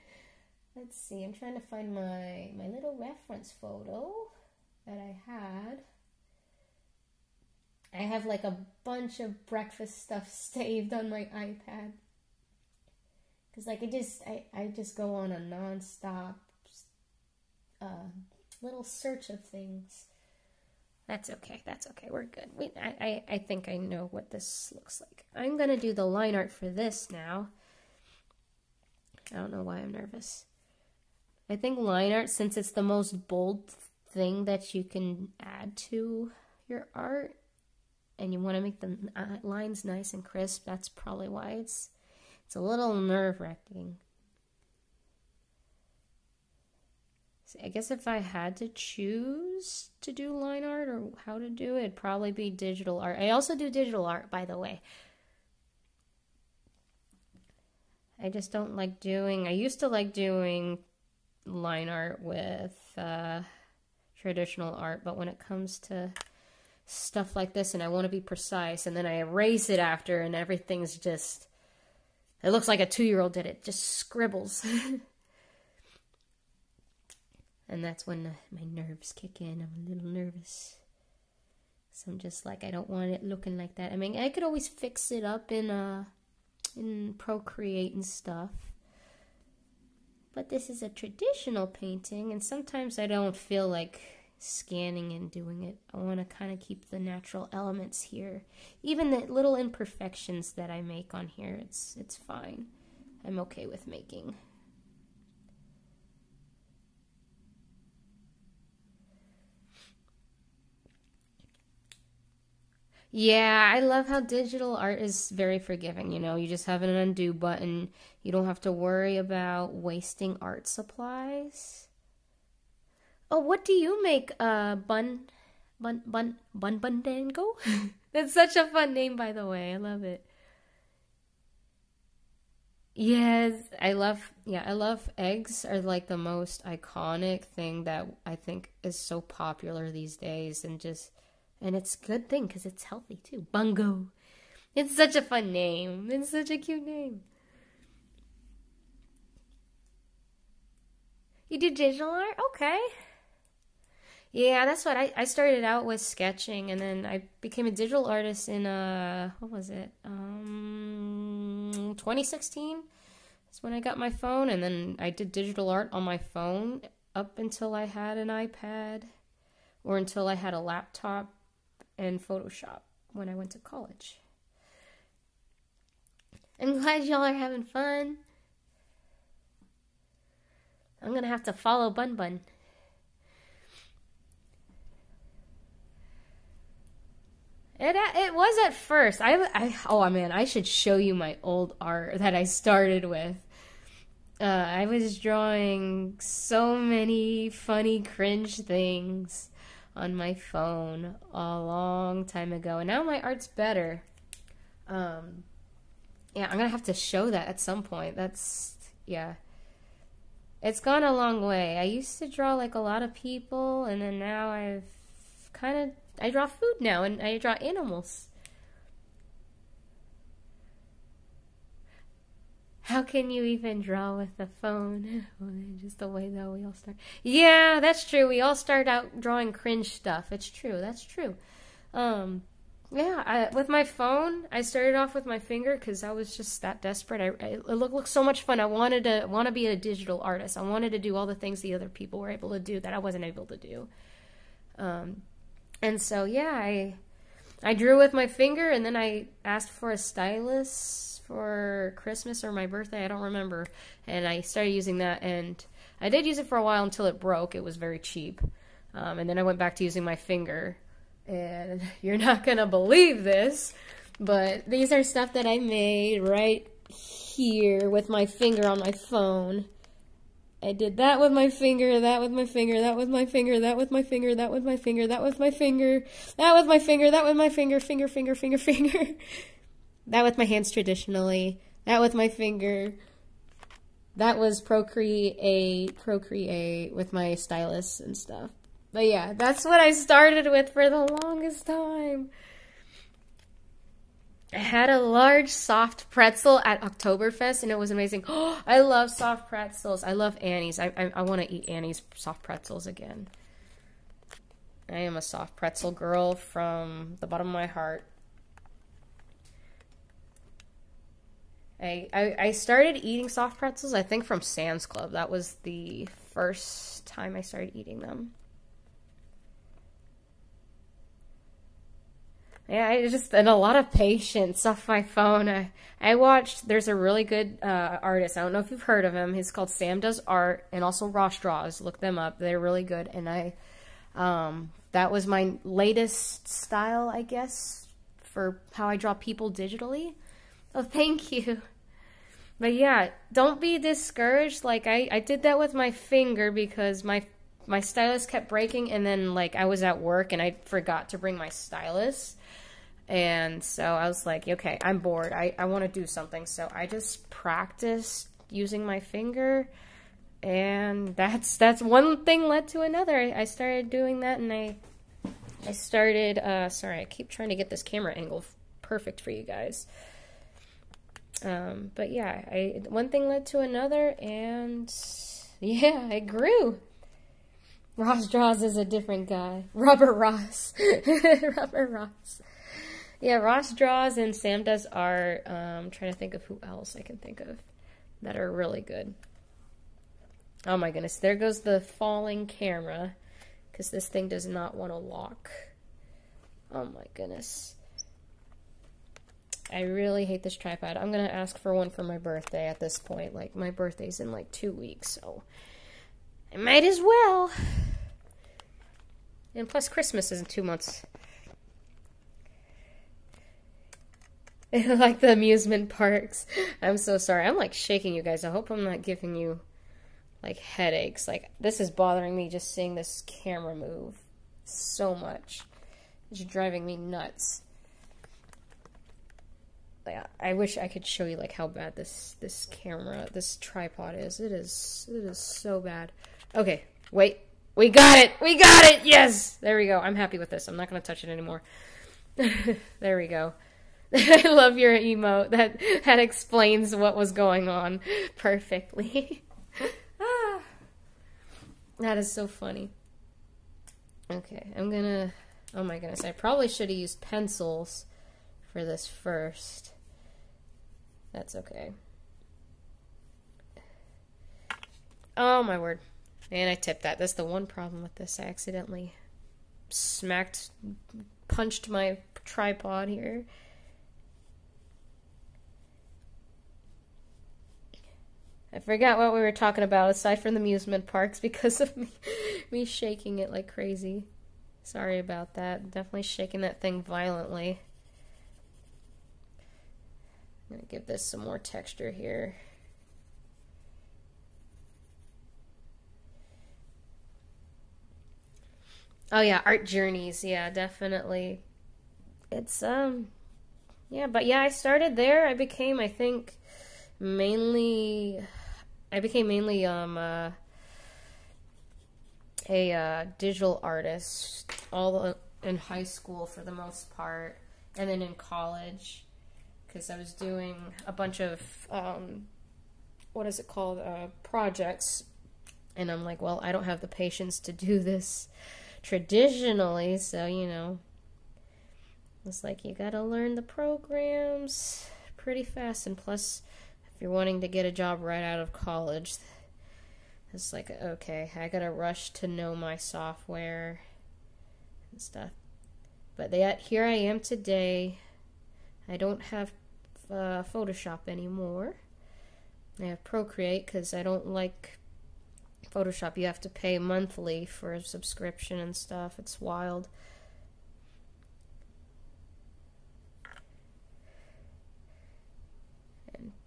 Let's see, I'm trying to find my little reference photo that I had. I have like a bunch of breakfast stuff saved on my iPad. Because like I just go on a non-stop little search of things. That's okay, we're good. I think I know what this looks like. I'm going to do the line art for this now. I don't know why I'm nervous. I think line art, since it's the most bold thing that you can add to your art, and you want to make the lines nice and crisp, that's probably why it's a little nerve-wracking. So I guess if I had to choose to do line art or how to do it, it'd probably be digital art. I also do digital art, by the way. I just don't like doing, I used to like doing line art with traditional art, but when it comes to stuff like this and I want to be precise and then I erase it after and everything's just, it looks like a 2-year-old did it, just scribbles. And that's when my nerves kick in. I'm a little nervous. So I'm just like, I don't want it looking like that. I mean, I could always fix it up in Procreate and stuff. But this is a traditional painting, and sometimes I don't feel like scanning and doing it. I want to kind of keep the natural elements here. Even the little imperfections that I make on here, it's fine. I'm okay with making. Yeah, I love how digital art is very forgiving, you know. You just have an undo button. You don't have to worry about wasting art supplies. Oh, what do you make? Bundango? That's such a fun name, by the way. I love it. Yes, I love eggs are like the most iconic thing that I think is so popular these days, and it's a good thing because it's healthy too. Bungo. It's such a fun name. It's such a cute name. You do digital art? Okay. Yeah, that's what I started out with sketching, and then I became a digital artist in what was it? 2016. That's when I got my phone, and then I did digital art on my phone up until I had an iPad, or until I had a laptop and Photoshop when I went to college. I'm glad y'all are having fun. I'm gonna have to follow Bun Bun. It was at first. Oh man, I should show you my old art that I started with. I was drawing so many funny cringe things on my phone a long time ago, and now my art's better. Yeah, I'm gonna have to show that at some point. Yeah. It's gone a long way. I used to draw like a lot of people, and then now I draw food now, and I draw animals. How can you even draw with a phone? Just the way that we all start. Yeah, that's true. We all start out drawing cringe stuff. It's true. That's true. Yeah, with my phone, I started off with my finger because I was just that desperate. It looked so much fun. I want to be a digital artist. I wanted to do all the things the other people were able to do that I wasn't able to do. And so, yeah, I drew with my finger, and then I asked for a stylus for Christmas or my birthday. I don't remember. And I started using that, and I did use it for a while until it broke. It was very cheap. And then I went back to using my finger. And you're not gonna believe this, but these are stuff that I made right here with my finger on my phone. I did that with my finger, that with my finger, that with my finger, that with my finger, that with my finger, that with my finger, that with my finger, that with my finger, finger, finger, finger, finger. That with my hands traditionally, that with my finger. That was Procreate with my stylus and stuff. But yeah, that's what I started with for the longest time. I had a large soft pretzel at Oktoberfest, and it was amazing. Oh, I love soft pretzels. I love Annie's. I want to eat Annie's soft pretzels again. I am a soft pretzel girl from the bottom of my heart. I started eating soft pretzels, I think, from Sam's Club. That was the first time I started eating them. Yeah, and a lot of patience off my phone. I watched, there's a really good artist. I don't know if you've heard of him. He's called Sam Does Art, and also Ross Draws. Look them up. They're really good. And that was my latest style, I guess, for how I draw people digitally. Oh, thank you. But yeah, don't be discouraged. Like, I did that with my finger because my stylus kept breaking, and then, like, I was at work and I forgot to bring my stylus. And so I was like, okay, I'm bored. I want to do something. So I just practiced using my finger, and that's one thing led to another. I started doing that, and I started, sorry, I keep trying to get this camera angle perfect for you guys. But yeah, one thing led to another, and yeah, I grew. Ross Draws is a different guy. Rubber Ross. Rubber Ross. Yeah, Ross Draws and Sam Does Art. I'm trying to think of who else I can think of that are really good. Oh my goodness, there goes the falling camera, because this thing does not want to lock. Oh my goodness. I really hate this tripod. I'm going to ask for one for my birthday at this point. Like, my birthday's in like 2 weeks, so I might as well. And plus, Christmas is in 2 months. Like the amusement parks. I'm so sorry. I'm like shaking you guys. I hope I'm not giving you like headaches. Like, this is bothering me just seeing this camera move so much. It's driving me nuts. Like, I wish I could show you like how bad this tripod is. It is so bad. Okay, wait. We got it! We got it! Yes! There we go. I'm happy with this. I'm not going to touch it anymore. There we go. I love your emote. That explains what was going on perfectly. Ah, that is so funny. Okay, I'm gonna... Oh my goodness, I probably should have used pencils for this first. That's okay. Oh my word. And I tipped that. That's the one problem with this. I accidentally punched my tripod here. I forgot what we were talking about aside from the amusement parks because of me shaking it like crazy. Sorry about that. Definitely shaking that thing violently. I'm going to give this some more texture here. Oh yeah, art journeys. Yeah, definitely. It's yeah, but yeah, I started there. I became mainly a digital artist all in high school for the most part, and then in college because I was doing a bunch of what is it called, projects, and I'm like, well, I don't have the patience to do this traditionally, so you know, it's like you gotta learn the programs pretty fast, and plus if you're wanting to get a job right out of college, it's like, okay, I gotta rush to know my software and stuff. But here I am today. I don't have Photoshop anymore. I have Procreate because I don't like Photoshop. You have to pay monthly for a subscription and stuff. It's wild.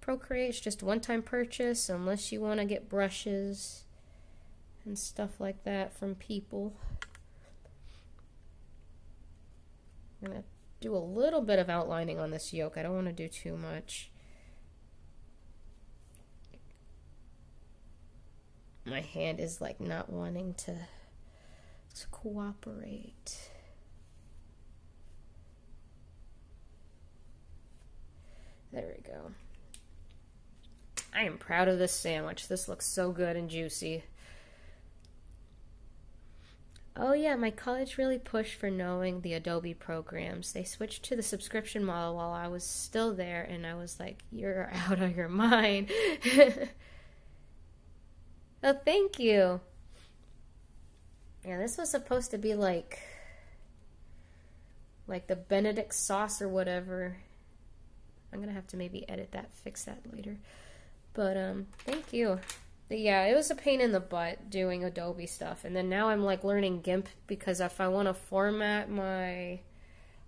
Procreate. It's just a one-time purchase unless you want to get brushes and stuff like that from people. I'm going to do a little bit of outlining on this yoke. I don't want to do too much. My hand is like not wanting to cooperate. There we go. I am proud of this sandwich. This looks so good and juicy. Oh yeah, my college really pushed for knowing the Adobe programs. They switched to the subscription model while I was still there, and I was like, you're out of your mind. Oh, thank you. Yeah, this was supposed to be like the Benedict sauce or whatever. I'm gonna have to maybe edit that, fix that later. But thank you. But yeah, it was a pain in the butt doing Adobe stuff, and then now I'm like learning GIMP because if I want to format my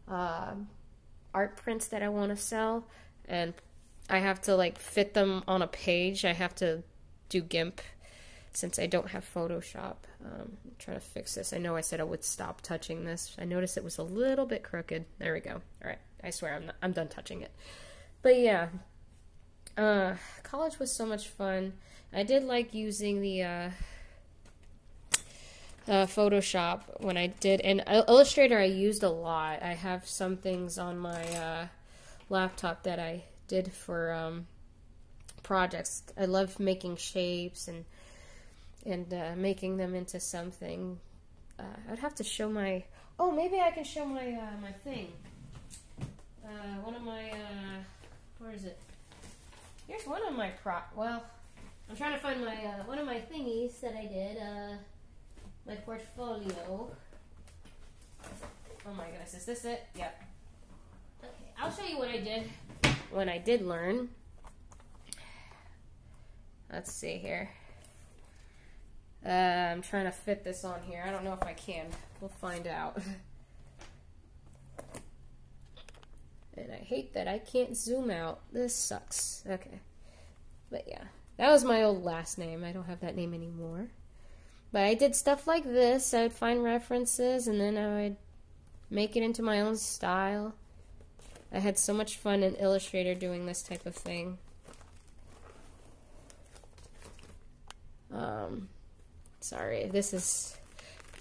art prints that I want to sell, and I have to like fit them on a page, I have to do GIMP. Since I don't have Photoshop. I'm trying to fix this. I know I said I would stop touching this. I noticed it was a little bit crooked. There we go. All right. I swear I'm done touching it. But yeah, college was so much fun. I did like using the Photoshop when I did. And Illustrator I used a lot. I have some things on my laptop that I did for projects. I love making shapes and making them into something. I'd have to show my... Oh, maybe I can show my my thing. One of my... where is it? Here's one of my Well, I'm trying to find my one of my thingies that I did. My portfolio. Oh my goodness, is this it? Yep. Okay, I'll show you what I did when I did learn. Let's see here. I'm trying to fit this on here. I don't know if I can. We'll find out. And I hate that I can't zoom out. This sucks. Okay. But yeah. That was my old last name. I don't have that name anymore. But I did stuff like this. I would find references and then I would make it into my own style. I had so much fun in Illustrator doing this type of thing. Sorry, this is,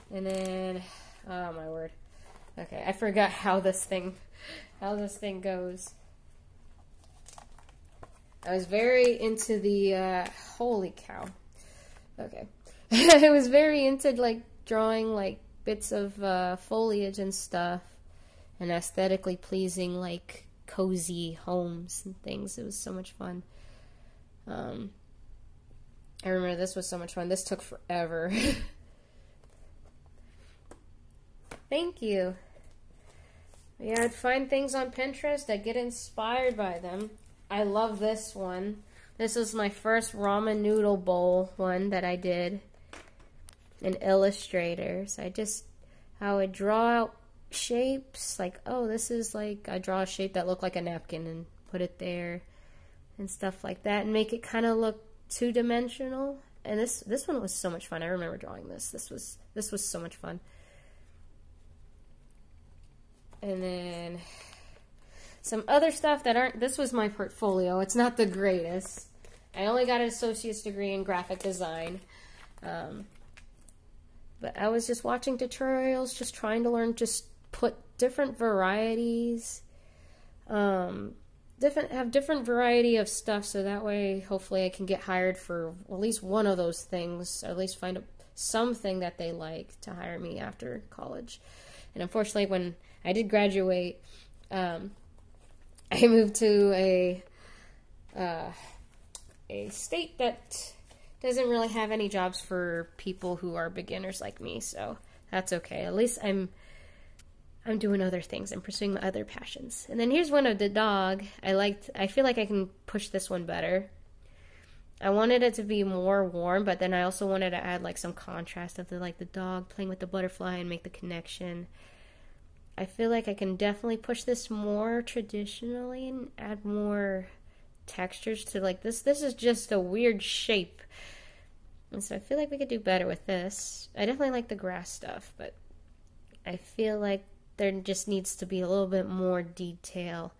and then, oh my word. Okay, I forgot how this thing goes. I was very into the, holy cow. Okay. I was very into, like, drawing, like, bits of, foliage and stuff, and aesthetically pleasing, like, cozy homes and things. It was so much fun. I remember this was so much fun. This took forever. Thank you. Yeah, I'd find things on Pinterest. I'd get inspired by them. I love this one. This is my first ramen noodle bowl one that I did in Illustrator. So I would draw out shapes. Like, oh, this is like, I draw a shape that looked like a napkin and put it there and stuff like that and make it kind of look two-dimensional. And this one was so much fun. I remember drawing this. This was so much fun. And then some other stuff that aren't... This was my portfolio. It's not the greatest. I only got an associate's degree in graphic design. But I was just watching tutorials, just trying to learn, just put different varieties, have different variety of stuff, so that way hopefully I can get hired for at least one of those things, or at least find something that they like to hire me after college. And unfortunately, when I did graduate, I moved to a state that doesn't really have any jobs for people who are beginners like me, so that's okay. At least I'm doing other things. I'm pursuing my other passions. And then here's one of the dog. I feel like I can push this one better. I wanted it to be more warm, but then I also wanted to add like some contrast of the dog playing with the butterfly and make the connection. I feel like I can definitely push this more traditionally and add more textures to like this. This is just a weird shape. And so I feel like we could do better with this. I definitely like the grass stuff, but I feel like there just needs to be a little bit more detail.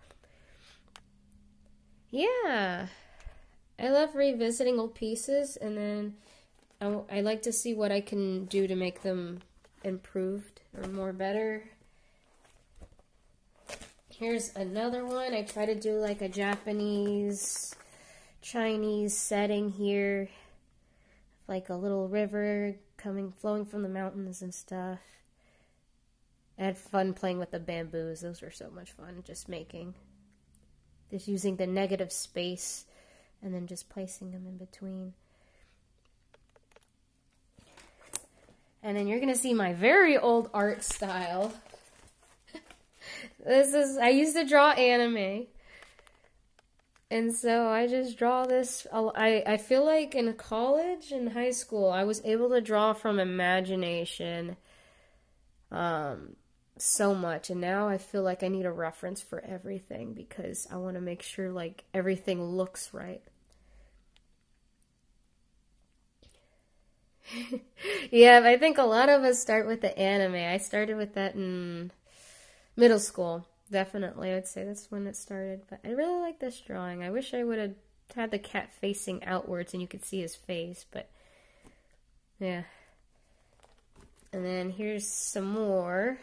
Yeah. I love revisiting old pieces, and then I like to see what I can do to make them improved or more better. Here's another one. I try to do like a Japanese, Chinese setting here. Like a little river flowing from the mountains and stuff. I had fun playing with the bamboos. Those were so much fun just making. Just using the negative space and then just placing them in between. And then you're going to see my very old art style. I used to draw anime. And so I just draw this. I feel like in college and high school, I was able to draw from imagination so much. And now I feel like I need a reference for everything because I want to make sure like everything looks right. Yeah, I think a lot of us start with the anime. I started with that in middle school. Definitely, I would say that's when it started. But I really like this drawing. I wish I would have had the cat facing outwards and you could see his face, but yeah. And then here's some more.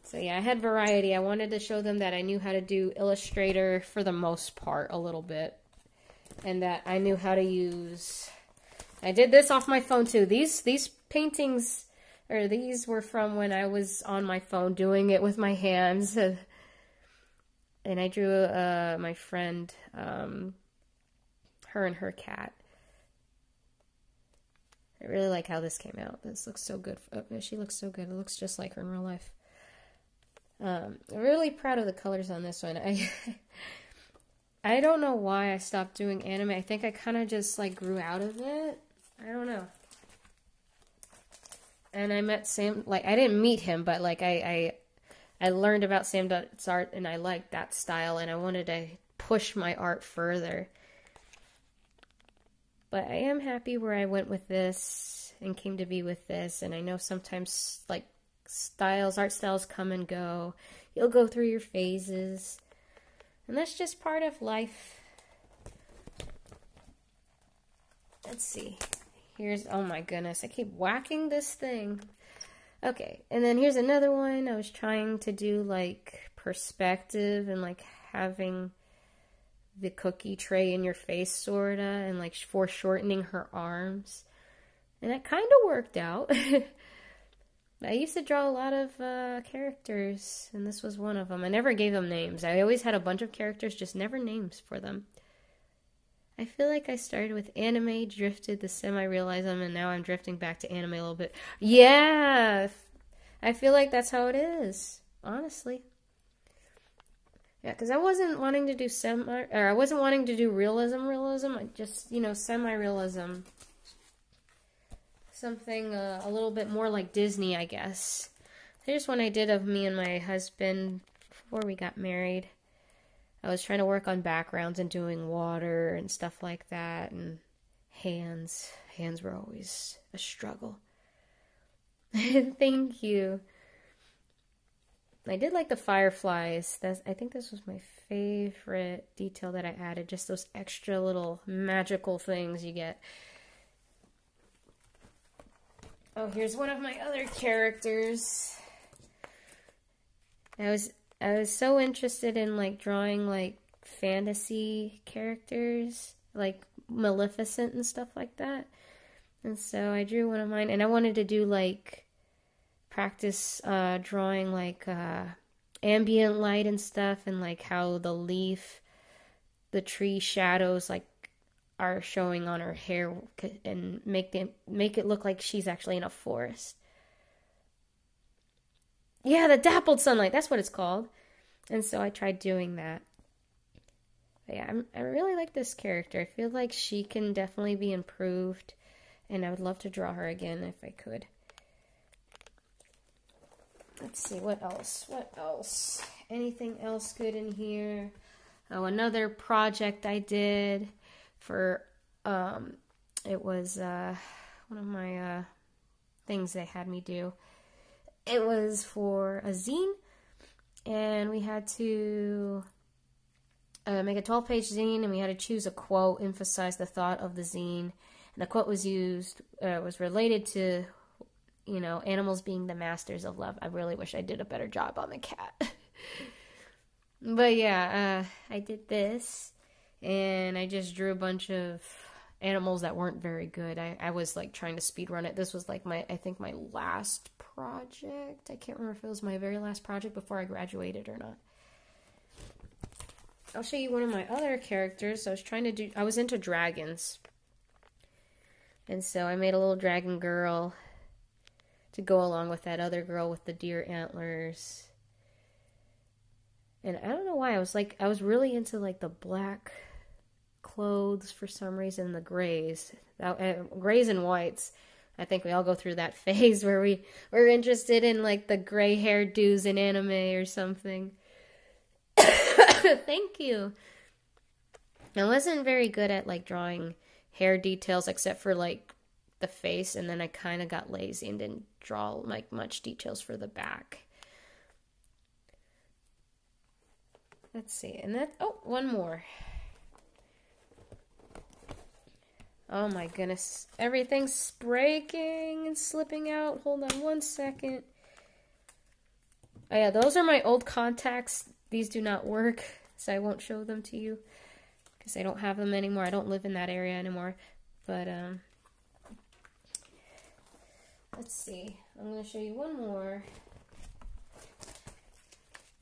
So yeah, I had variety. I wanted to show them that I knew how to do Illustrator for the most part a little bit. And that I knew how to use... I did this off my phone too. These paintings... or these were from when I was on my phone doing it with my hands. And I drew my friend, her and her cat. I really like how this came out. This looks so good. Oh, she looks so good. It looks just like her in real life. I'm really proud of the colors on this one. I don't know why I stopped doing anime. I think I kind of just like grew out of it. I don't know. And I met Sam, like, I didn't meet him, but, like, I learned about Sam Dutt's art, and I liked that style, and I wanted to push my art further. But I am happy where I went with this, and came to be with this, and I know sometimes, like, art styles come and go. You'll go through your phases, and that's just part of life. Let's see. Here's, oh my goodness, I keep whacking this thing. Okay, and then here's another one. I was trying to do like perspective and like having the cookie tray in your face sorta and like foreshortening her arms. And that kind of worked out. I used to draw a lot of characters, and this was one of them. I never gave them names. I always had a bunch of characters, just never names for them. I feel like I started with anime, drifted to semi-realism, and now I'm drifting back to anime a little bit. Yeah! I feel like that's how it is, honestly. Yeah, because I wasn't wanting to do I wasn't wanting to do realism. I just, you know, semi-realism. Something a little bit more like Disney, I guess. Here's one I did of me and my husband before we got married. I was trying to work on backgrounds and doing water and stuff like that, and hands. Hands were always a struggle. Thank you. I did like the fireflies. I think this was my favorite detail that I added. Just those extra little magical things you get. Oh, here's one of my other characters. I was so interested in like drawing like fantasy characters, like Maleficent and stuff like that. And so I drew one of mine, and I wanted to do like practice drawing like ambient light and stuff, and like how the tree shadows like are showing on her hair, and make it look like she's actually in a forest. Yeah, the dappled sunlight, that's what it's called. And so I tried doing that. But yeah, I really like this character. I feel like she can definitely be improved, and I would love to draw her again if I could. Let's see, what else? Anything else good in here? Oh, another project I did for, it was one of my things they had me do. It was for a zine, and we had to make a 12-page zine, and we had to choose a quote, emphasize the thought of the zine. And the quote was related to, animals being the masters of love. I really wish I did a better job on the cat. But yeah, I did this, and I just drew a bunch of animals that weren't very good. I was like trying to speed run it. This was like my last project. I can't remember if it was my very last project before I graduated or not. I'll show you one of my other characters. I was into dragons. And so I made a little dragon girl to go along with that other girl with the deer antlers. And I don't know why, I was really into like the black clothes for some reason, the grays. Grays and whites. I think we all go through that phase where we're interested in like the gray hairdos in anime or something. Thank you. I wasn't very good at like drawing hair details except for like the face, and then I kind of got lazy and didn't draw like much details for the back. Let's see, and one more. Oh my goodness, everything's breaking and slipping out. Hold on one second. Oh yeah, those are my old contacts. These do not work, so I won't show them to you because I don't have them anymore. I don't live in that area anymore. But let's see. I'm going to show you one more.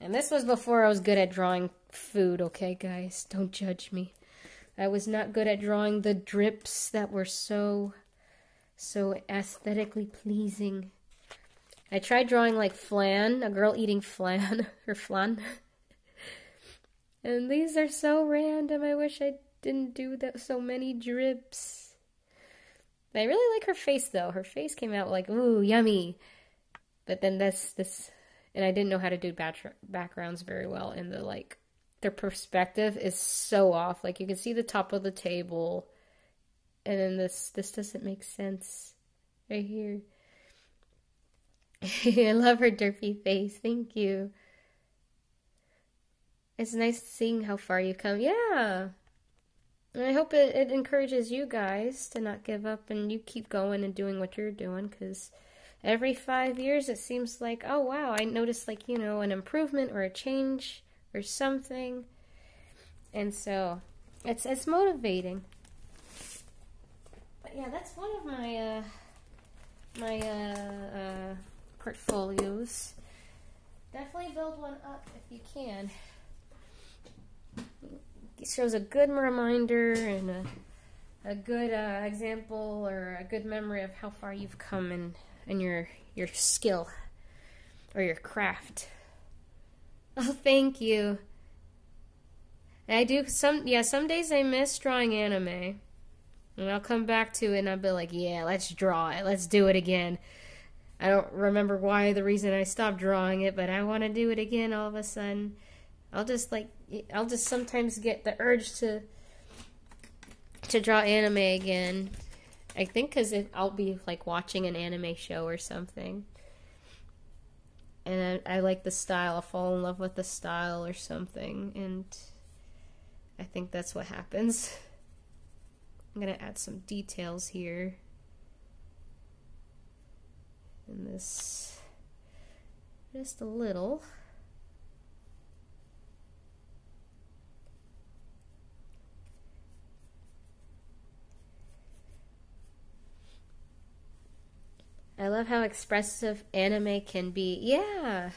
And this was before I was good at drawing food, okay, guys? Don't judge me. I was not good at drawing the drips that were so aesthetically pleasing. I tried drawing like flan, a girl eating flan, or flan. And these are so random. I wish I didn't do so many drips. I really like her face, though. Her face came out like, ooh, yummy. But then this, and I didn't know how to do backgrounds very well. And their perspective is so off. Like, you can see the top of the table. And then this doesn't make sense right here. I love her derpy face. Thank you. It's nice seeing how far you've come. Yeah. And I hope it encourages you guys to not give up and you keep going and doing what you're doing, because every 5 years it seems like, oh wow, I noticed like, an improvement or a change or something. And so it's motivating. But yeah, that's one of my portfolios. Definitely build one up if you can. It shows a good reminder and a good example or a good memory of how far you've come in your skill or your craft. Oh, thank you. I do some days I miss drawing anime. And I'll come back to it and I'll be like, yeah, let's draw it. Let's do it again. I don't remember the reason I stopped drawing it, but I want to do it again all of a sudden. I'll just sometimes get the urge to draw anime again. I think because I'll be like watching an anime show or something. And I like the style. I'll fall in love with the style or something. And I think that's what happens. I'm going to add some details here. In this, just a little. I love how expressive anime can be. Yeah.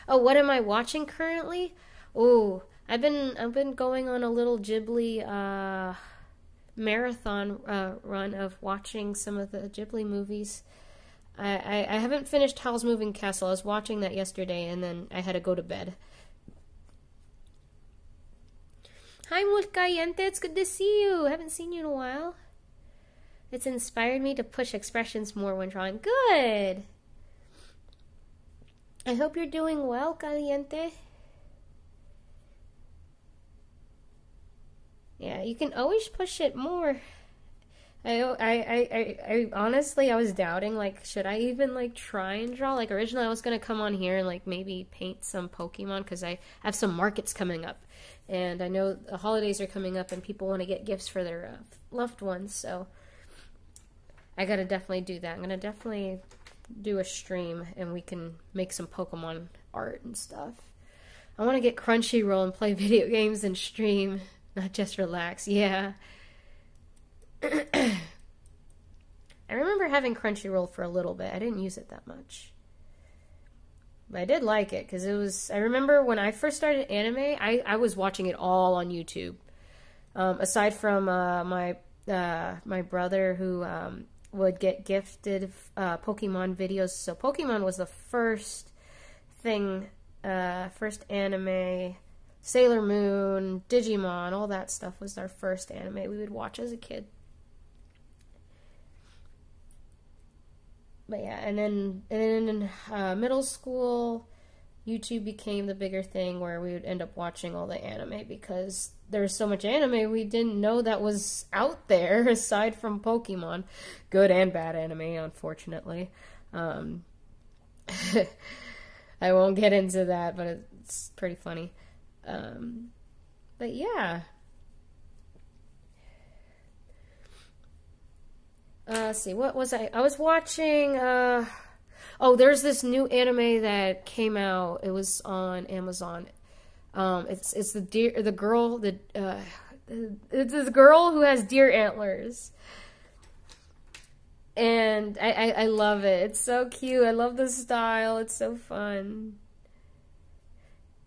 Oh, what am I watching currently? Oh, I've been going on a little Ghibli marathon run of watching some of the Ghibli movies. I haven't finished Howl's Moving Castle. I was watching that yesterday, and then I had to go to bed. Hi, Mulcayente. It's good to see you. I haven't seen you in a while. It's inspired me to push expressions more when drawing. Good! I hope you're doing well, Caliente. Yeah, you can always push it more. I honestly, I was doubting, like, should I even, like, try and draw? Like, originally I was going to come on here and, like, maybe paint some Pokemon, because I have some markets coming up. And I know the holidays are coming up and people want to get gifts for their loved ones, so I got to definitely do that. I'm going to definitely do a stream and we can make some Pokemon art and stuff. I want to get Crunchyroll and play video games and stream, not just relax. Yeah. I remember having Crunchyroll for a little bit. I didn't use it that much. But I did like it, because it was... I remember when I first started anime, I was watching it all on YouTube. Aside from my brother, who would get gifted Pokemon videos. So Pokemon was the first thing, first anime. Sailor Moon, Digimon, all that stuff was our first anime we would watch as a kid. But yeah, and then in middle school, YouTube became the bigger thing, where we would end up watching all the anime, because there's so much anime we didn't know that was out there aside from Pokemon. Good and bad anime, unfortunately. I won't get into that, but it's pretty funny. But yeah. Let's see, what was I was watching, oh, there's this new anime that came out. It was on Amazon. It's it's the girl who has deer antlers. And I love it. It's so cute. I love the style. It's so fun.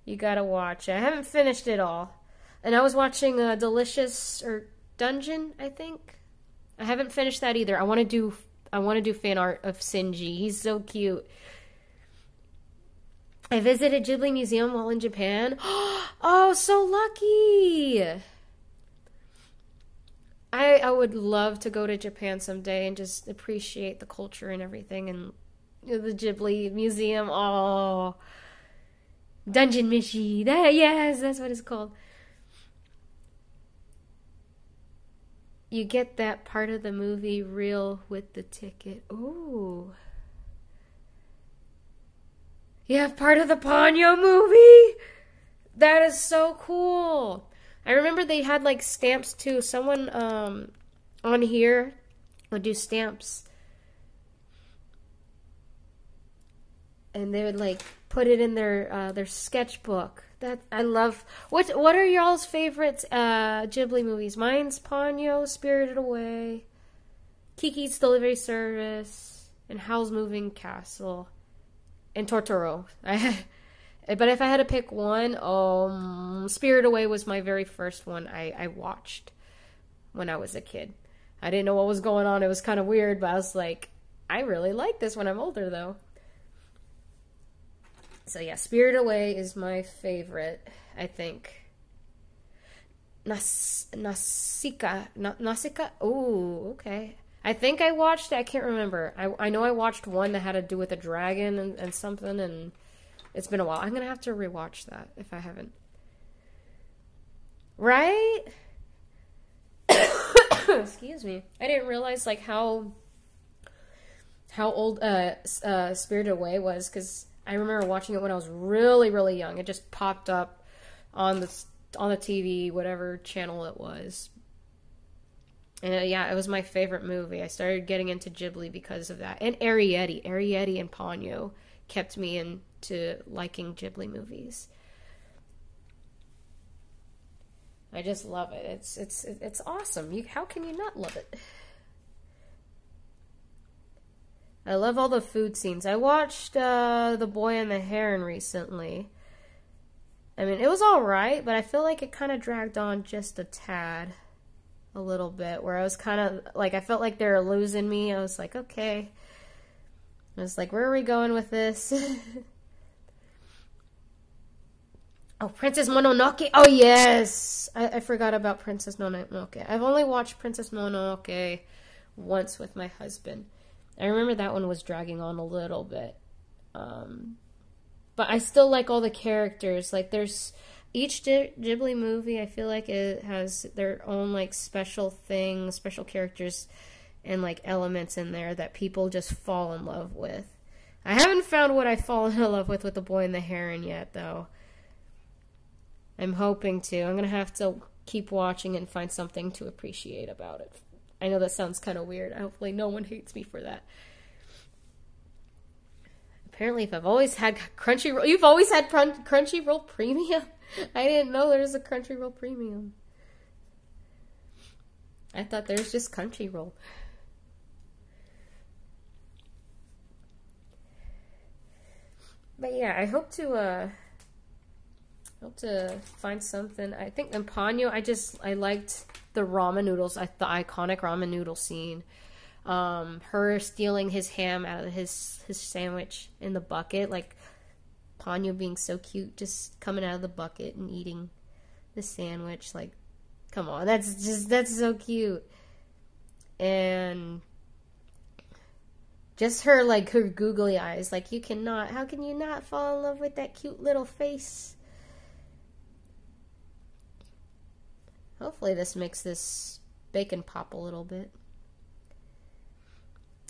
You gotta watch it. I haven't finished it all. And I was watching Delicious or Dungeon, I think. I haven't finished that either. I want to do fan art of Shinji. He's so cute. I visited Ghibli Museum while in Japan. Oh, so lucky! I would love to go to Japan someday and just appreciate the culture and everything, and the Ghibli Museum. Oh, Dungeon Mishi. Yes, that's what it's called. You get that part of the movie real with the ticket. Ooh. You have part of the Ponyo movie? That is so cool. I remember they had like stamps too. Someone on here would do stamps. And they would like put it in their sketchbook. That I love. What are y'all's favorite Ghibli movies? Mine's Ponyo, Spirited Away, Kiki's Delivery Service, and Howl's Moving Castle, and Totoro. But if I had to pick one, Spirited Away was my very first one I watched when I was a kid. I didn't know what was going on. It was kind of weird, but I was like, I really like this when I'm older, though. So yeah, Spirited Away is my favorite, I think. Nausicaa. Oh, okay. I think I watched it. I can't remember. I know I watched one that had to do with a dragon and something, and it's been a while. I'm going to have to rewatch that if I haven't. Right? Excuse me. I didn't realize like how old Spirited Away was, because I remember watching it when I was really, really young. It just popped up on the TV, whatever channel it was. And yeah, it was my favorite movie. I started getting into Ghibli because of that. And Arrietty. Arrietty and Ponyo kept me into liking Ghibli movies. I just love it. It's awesome. How can you not love it? I love all the food scenes. I watched The Boy and the Heron recently. I mean, it was alright, but I feel like it kind of dragged on just a tad. A little bit. Where I was kind of, like, I felt like they were losing me. I was like, okay. I was like, where are we going with this? Oh, Princess Mononoke. Oh, yes! I forgot about Princess Mononoke. I've only watched Princess Mononoke once with my husband. I remember that one was dragging on a little bit. But I still like all the characters. Like, there's each Ghibli movie, I feel like it has their own like special things, special characters, and like elements in there that people just fall in love with. I haven't found what I fall in love with The Boy and the Heron yet, though. I'm hoping to. I'm gonna have to keep watching and find something to appreciate about it. I know that sounds kind of weird. Hopefully no one hates me for that. Apparently, if I've always had Crunchyroll... You've always had Crunchyroll Premium? I didn't know there was a Crunchyroll Premium. I thought there was just Crunchyroll. But yeah, I hope to find something. I think in Ponyo, I liked the ramen noodles, the iconic ramen noodle scene. Her stealing his ham out of his sandwich in the bucket, like Ponyo being so cute, just coming out of the bucket and eating the sandwich. Like, come on, that's so cute. And just her, like, her googly eyes, like, how can you not fall in love with that cute little face? Hopefully this makes this bacon pop a little bit.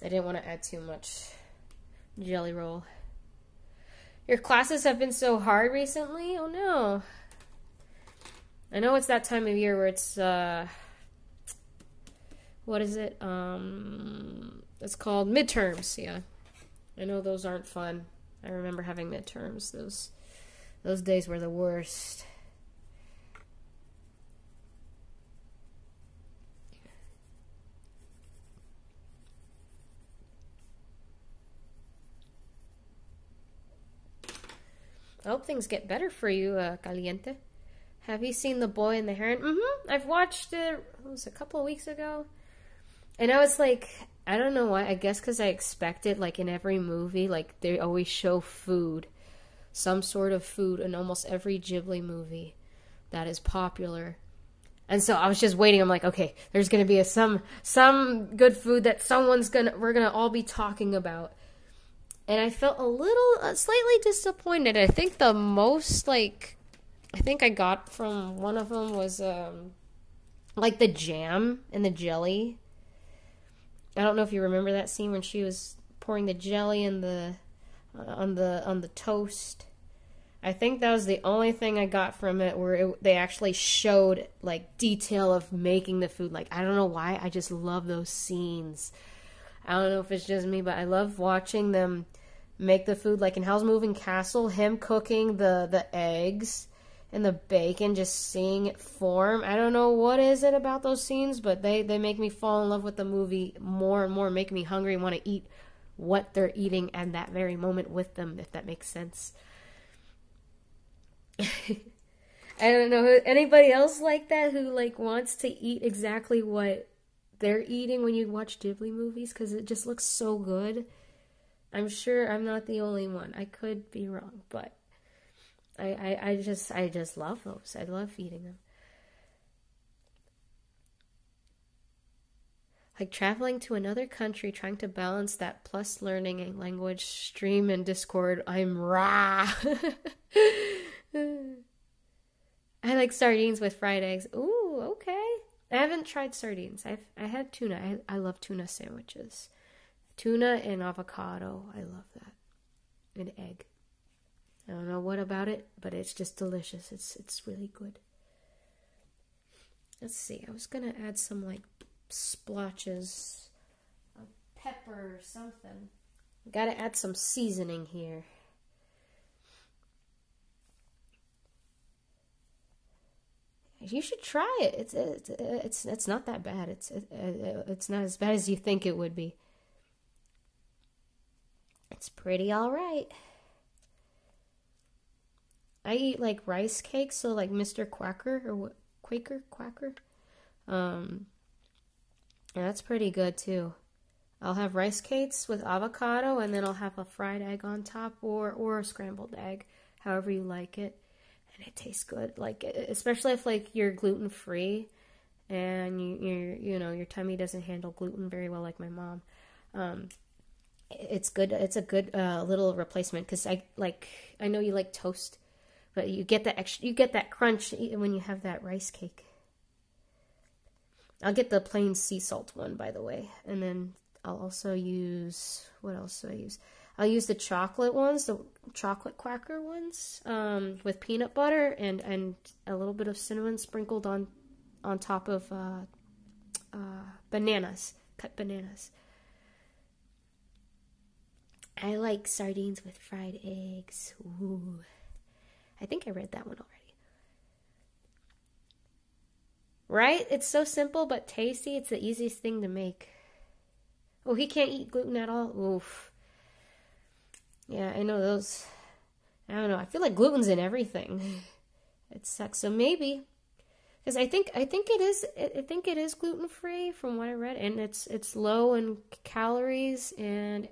I didn't want to add too much jelly roll. Your classes have been so hard recently? Oh no. I know it's that time of year where it's, what is it? It's called midterms, yeah. I know those aren't fun. I remember having midterms. Those days were the worst. I hope things get better for you, Caliente. Have you seen The Boy and the Heron? Mm-hmm. I've watched it, it was a couple of weeks ago. And I was like, I don't know why. I guess because I expected, like, in every movie, like, they always show food. Some sort of food in almost every Ghibli movie that is popular. And so I was just waiting. I'm like, okay, there's going to be some good food that we're going to all be talking about. And I felt slightly disappointed. I think the most, like, I think I got from one of them was, like, the jam and the jelly. I don't know if you remember that scene when she was pouring the jelly on the toast. I think that was the only thing I got from it where they actually showed, like, detail of making the food. Like, I don't know why, I just love those scenes. I don't know if it's just me, but I love watching them make the food. Like in Howl's Moving Castle, him cooking the eggs and the bacon, just seeing it form. I don't know what is it about those scenes, but they make me fall in love with the movie more and more, make me hungry and want to eat what they're eating at that very moment with them, if that makes sense. I don't know, anybody else like that who, like, wants to eat exactly what they're eating when you watch Ghibli movies, because it just looks so good. I'm sure I'm not the only one. I could be wrong, but I just love those. I love eating them. Like traveling to another country, trying to balance that plus learning a language, stream and Discord. I'm raw. I like sardines with fried eggs. Ooh, okay. I haven't tried sardines. I had tuna. I love tuna sandwiches. Tuna and avocado. I love that. And egg. I don't know what about it, but it's just delicious. It's really good. Let's see. I was gonna add some like splotches of pepper or something. Gotta add some seasoning here. You should try it. It's not that bad. It's not as bad as you think it would be. It's pretty all right. I eat like rice cakes, so like Mr. Quacker or what? Quacker. And that's pretty good too. I'll have rice cakes with avocado, and then I'll have a fried egg on top, or a scrambled egg, however you like it. And it tastes good, like especially if like you're gluten free, and your tummy doesn't handle gluten very well, like my mom. It's good. It's a good little replacement, because I know you like toast but you get that extra, you get that crunch when you have that rice cake. I'll get the plain sea salt one, by the way, and then I'll also use, what else do I use? I'll use the chocolate ones, the chocolate cracker ones, with peanut butter and a little bit of cinnamon sprinkled on top of bananas, cut bananas. I like sardines with fried eggs. Ooh. I think I read that one already. Right? It's so simple but tasty. It's the easiest thing to make. Oh, he can't eat gluten at all? Oof. Yeah, I know those. I don't know. I feel like gluten's in everything. It sucks. So maybe, because I think it is gluten free from what I read, and it's low in calories and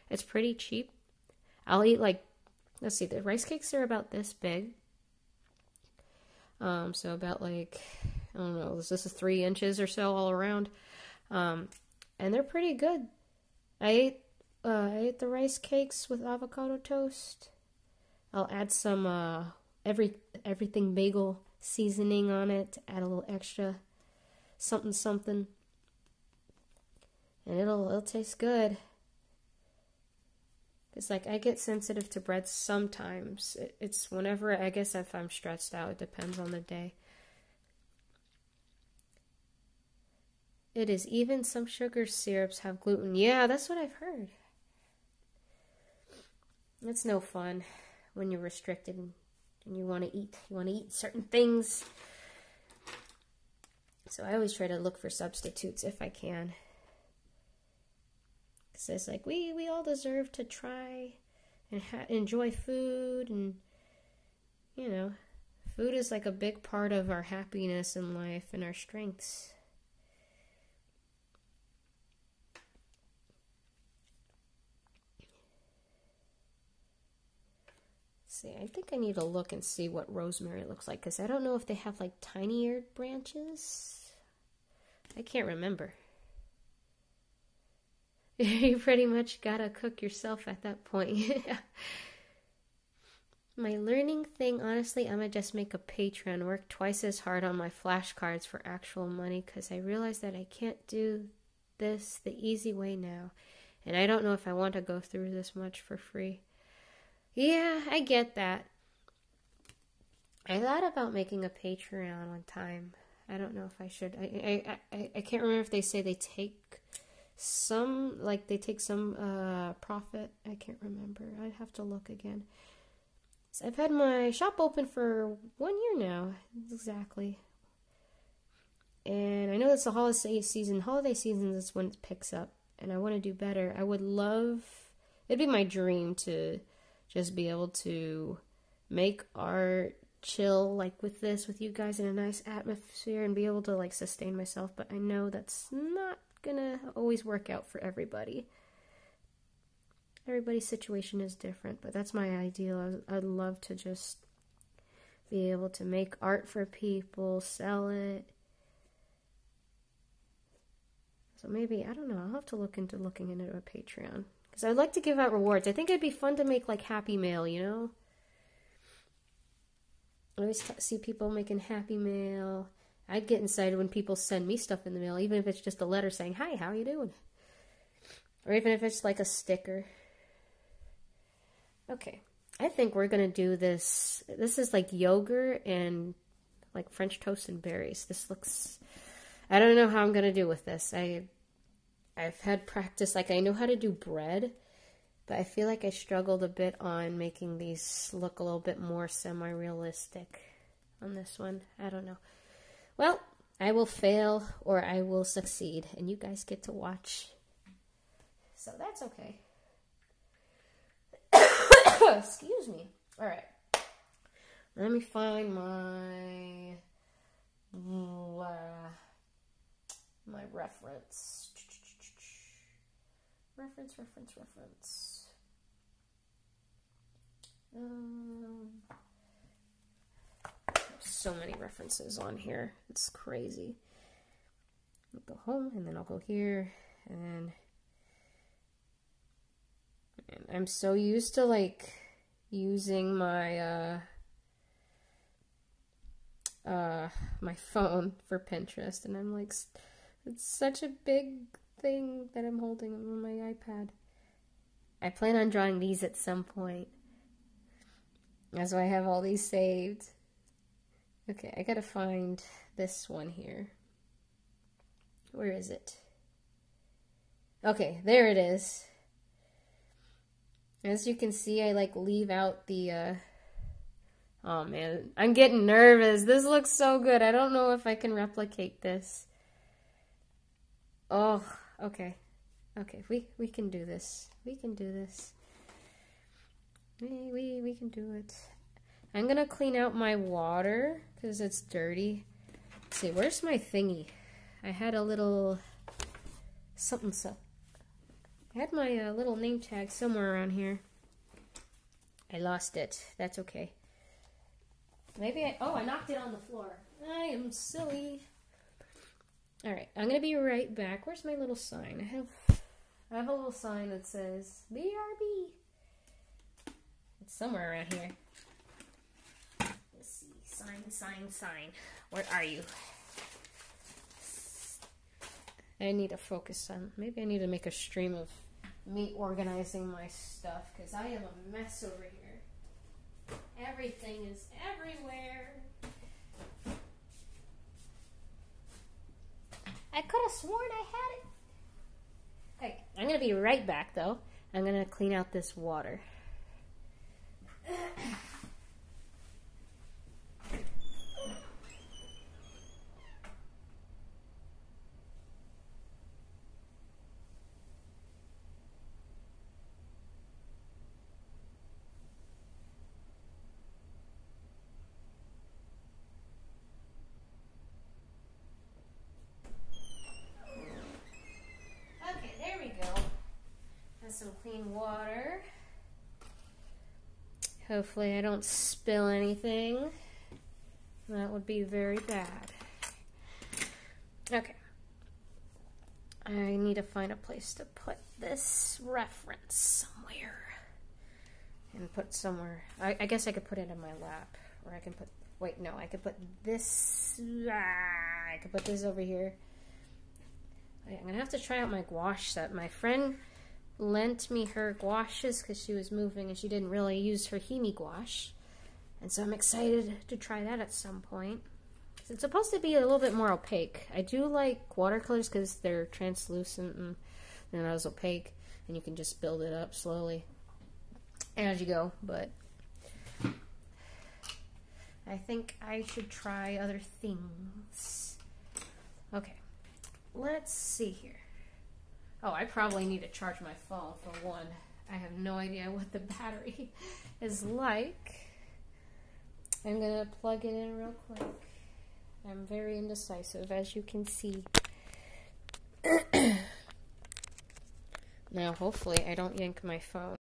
it's pretty cheap. I'll eat like, let's see, the rice cakes are about this big. So about like, I don't know, this is 3 inches or so all around. And they're pretty good. I ate the rice cakes with avocado toast. I'll add some everything bagel seasoning on it, add a little extra something, and it'll taste good. It's like I get sensitive to bread sometimes. It's whenever, I guess if I'm stressed out, it depends on the day. It is even some sugar syrups have gluten. Yeah, that's what I've heard. It's no fun when you're restricted and you want to eat certain things. So I always try to look for substitutes if I can. Because it's like we all deserve to try and enjoy food, and you know, food is like a big part of our happiness in life and our strengths. See, I think I need to look and see what rosemary looks like, because I don't know if they have like tinier branches. I can't remember. You pretty much gotta cook yourself at that point. My learning thing, honestly, I'm gonna just make a Patreon, work twice as hard on my flashcards for actual money, because I realize that I can't do this the easy way now. And I don't know if I want to go through this much for free. Yeah, I get that. I thought about making a Patreon one time. I don't know if I should. I can't remember if they say they take some, profit. I can't remember. I'd have to look again. So I've had my shop open for 1 year now, exactly. And I know it's the holiday season. Holiday season is when it picks up, and I want to do better. I would love, it'd be my dream to just be able to make art, chill like with you guys in a nice atmosphere, and be able to like sustain myself. But I know that's not gonna always work out for everybody. Everybody's situation is different, but that's my ideal. I'd love to just be able to make art for people, sell it. So maybe, I don't know, I'll have to look into looking into a Patreon. Because I'd like to give out rewards. I think it'd be fun to make like Happy Mail, you know? I always see people making Happy Mail. I'd get excited when people send me stuff in the mail, even if it's just a letter saying, "Hi, how are you doing?" Or even if it's like a sticker. Okay, I think we're going to do this. This is like yogurt and like French toast and berries. This looks, I don't know how I'm going to do with this. I've had practice, like I know how to do bread, but I feel like I struggled a bit on making these look a little bit more semi-realistic on this one. I don't know. Well, I will fail or I will succeed, and you guys get to watch. So that's okay. Excuse me. All right. Let me find my reference. Reference. So many references on here. It's crazy. I'll go home, and then I'll go here, and I'm so used to like using my my phone for Pinterest, and I'm like, it's such a big thing that I'm holding on my iPad. I plan on drawing these at some point. That's why I have all these saved. Okay, I gotta find this one here. Where is it? Okay, there it is. As you can see, I like leave out the, oh man, I'm getting nervous. This looks so good. I don't know if I can replicate this. Oh, okay. Okay, we can do this. We can do this. We can do it. I'm gonna clean out my water because it's dirty. Let's see, where's my thingy? I had a little something. I had my little name tag somewhere around here. I lost it. That's okay. Maybe I knocked it on the floor. I am silly. All right, I'm gonna be right back. Where's my little sign? I have a little sign that says BRB. It's somewhere around here. Let's see. Sign. Where are you? I need to focus on. Maybe I need to make a stream of me organizing my stuff because I am a mess over here. Everything is everywhere. I could have sworn I had it. Okay, I'm going to be right back though. I'm going to clean out this water. Some clean water. Hopefully I don't spill anything. That would be very bad. Okay. I need to find a place to put this reference somewhere. And put somewhere. I guess I could put it in my lap. Or I can put, wait, no, I could put this, I could put this over here. Okay, I'm gonna have to try out my gouache set. My friend lent me her gouaches because she was moving and she didn't really use her Himi gouache. And so I'm excited to try that at some point. It's supposed to be a little bit more opaque. I do like watercolors because they're translucent and they're not as opaque. And you can just build it up slowly as you go. But I think I should try other things. Okay, let's see here. Oh, I probably need to charge my phone for one. I have no idea what the battery is like. I'm gonna plug it in real quick. I'm very indecisive, as you can see. Now, hopefully, I don't yank my phone.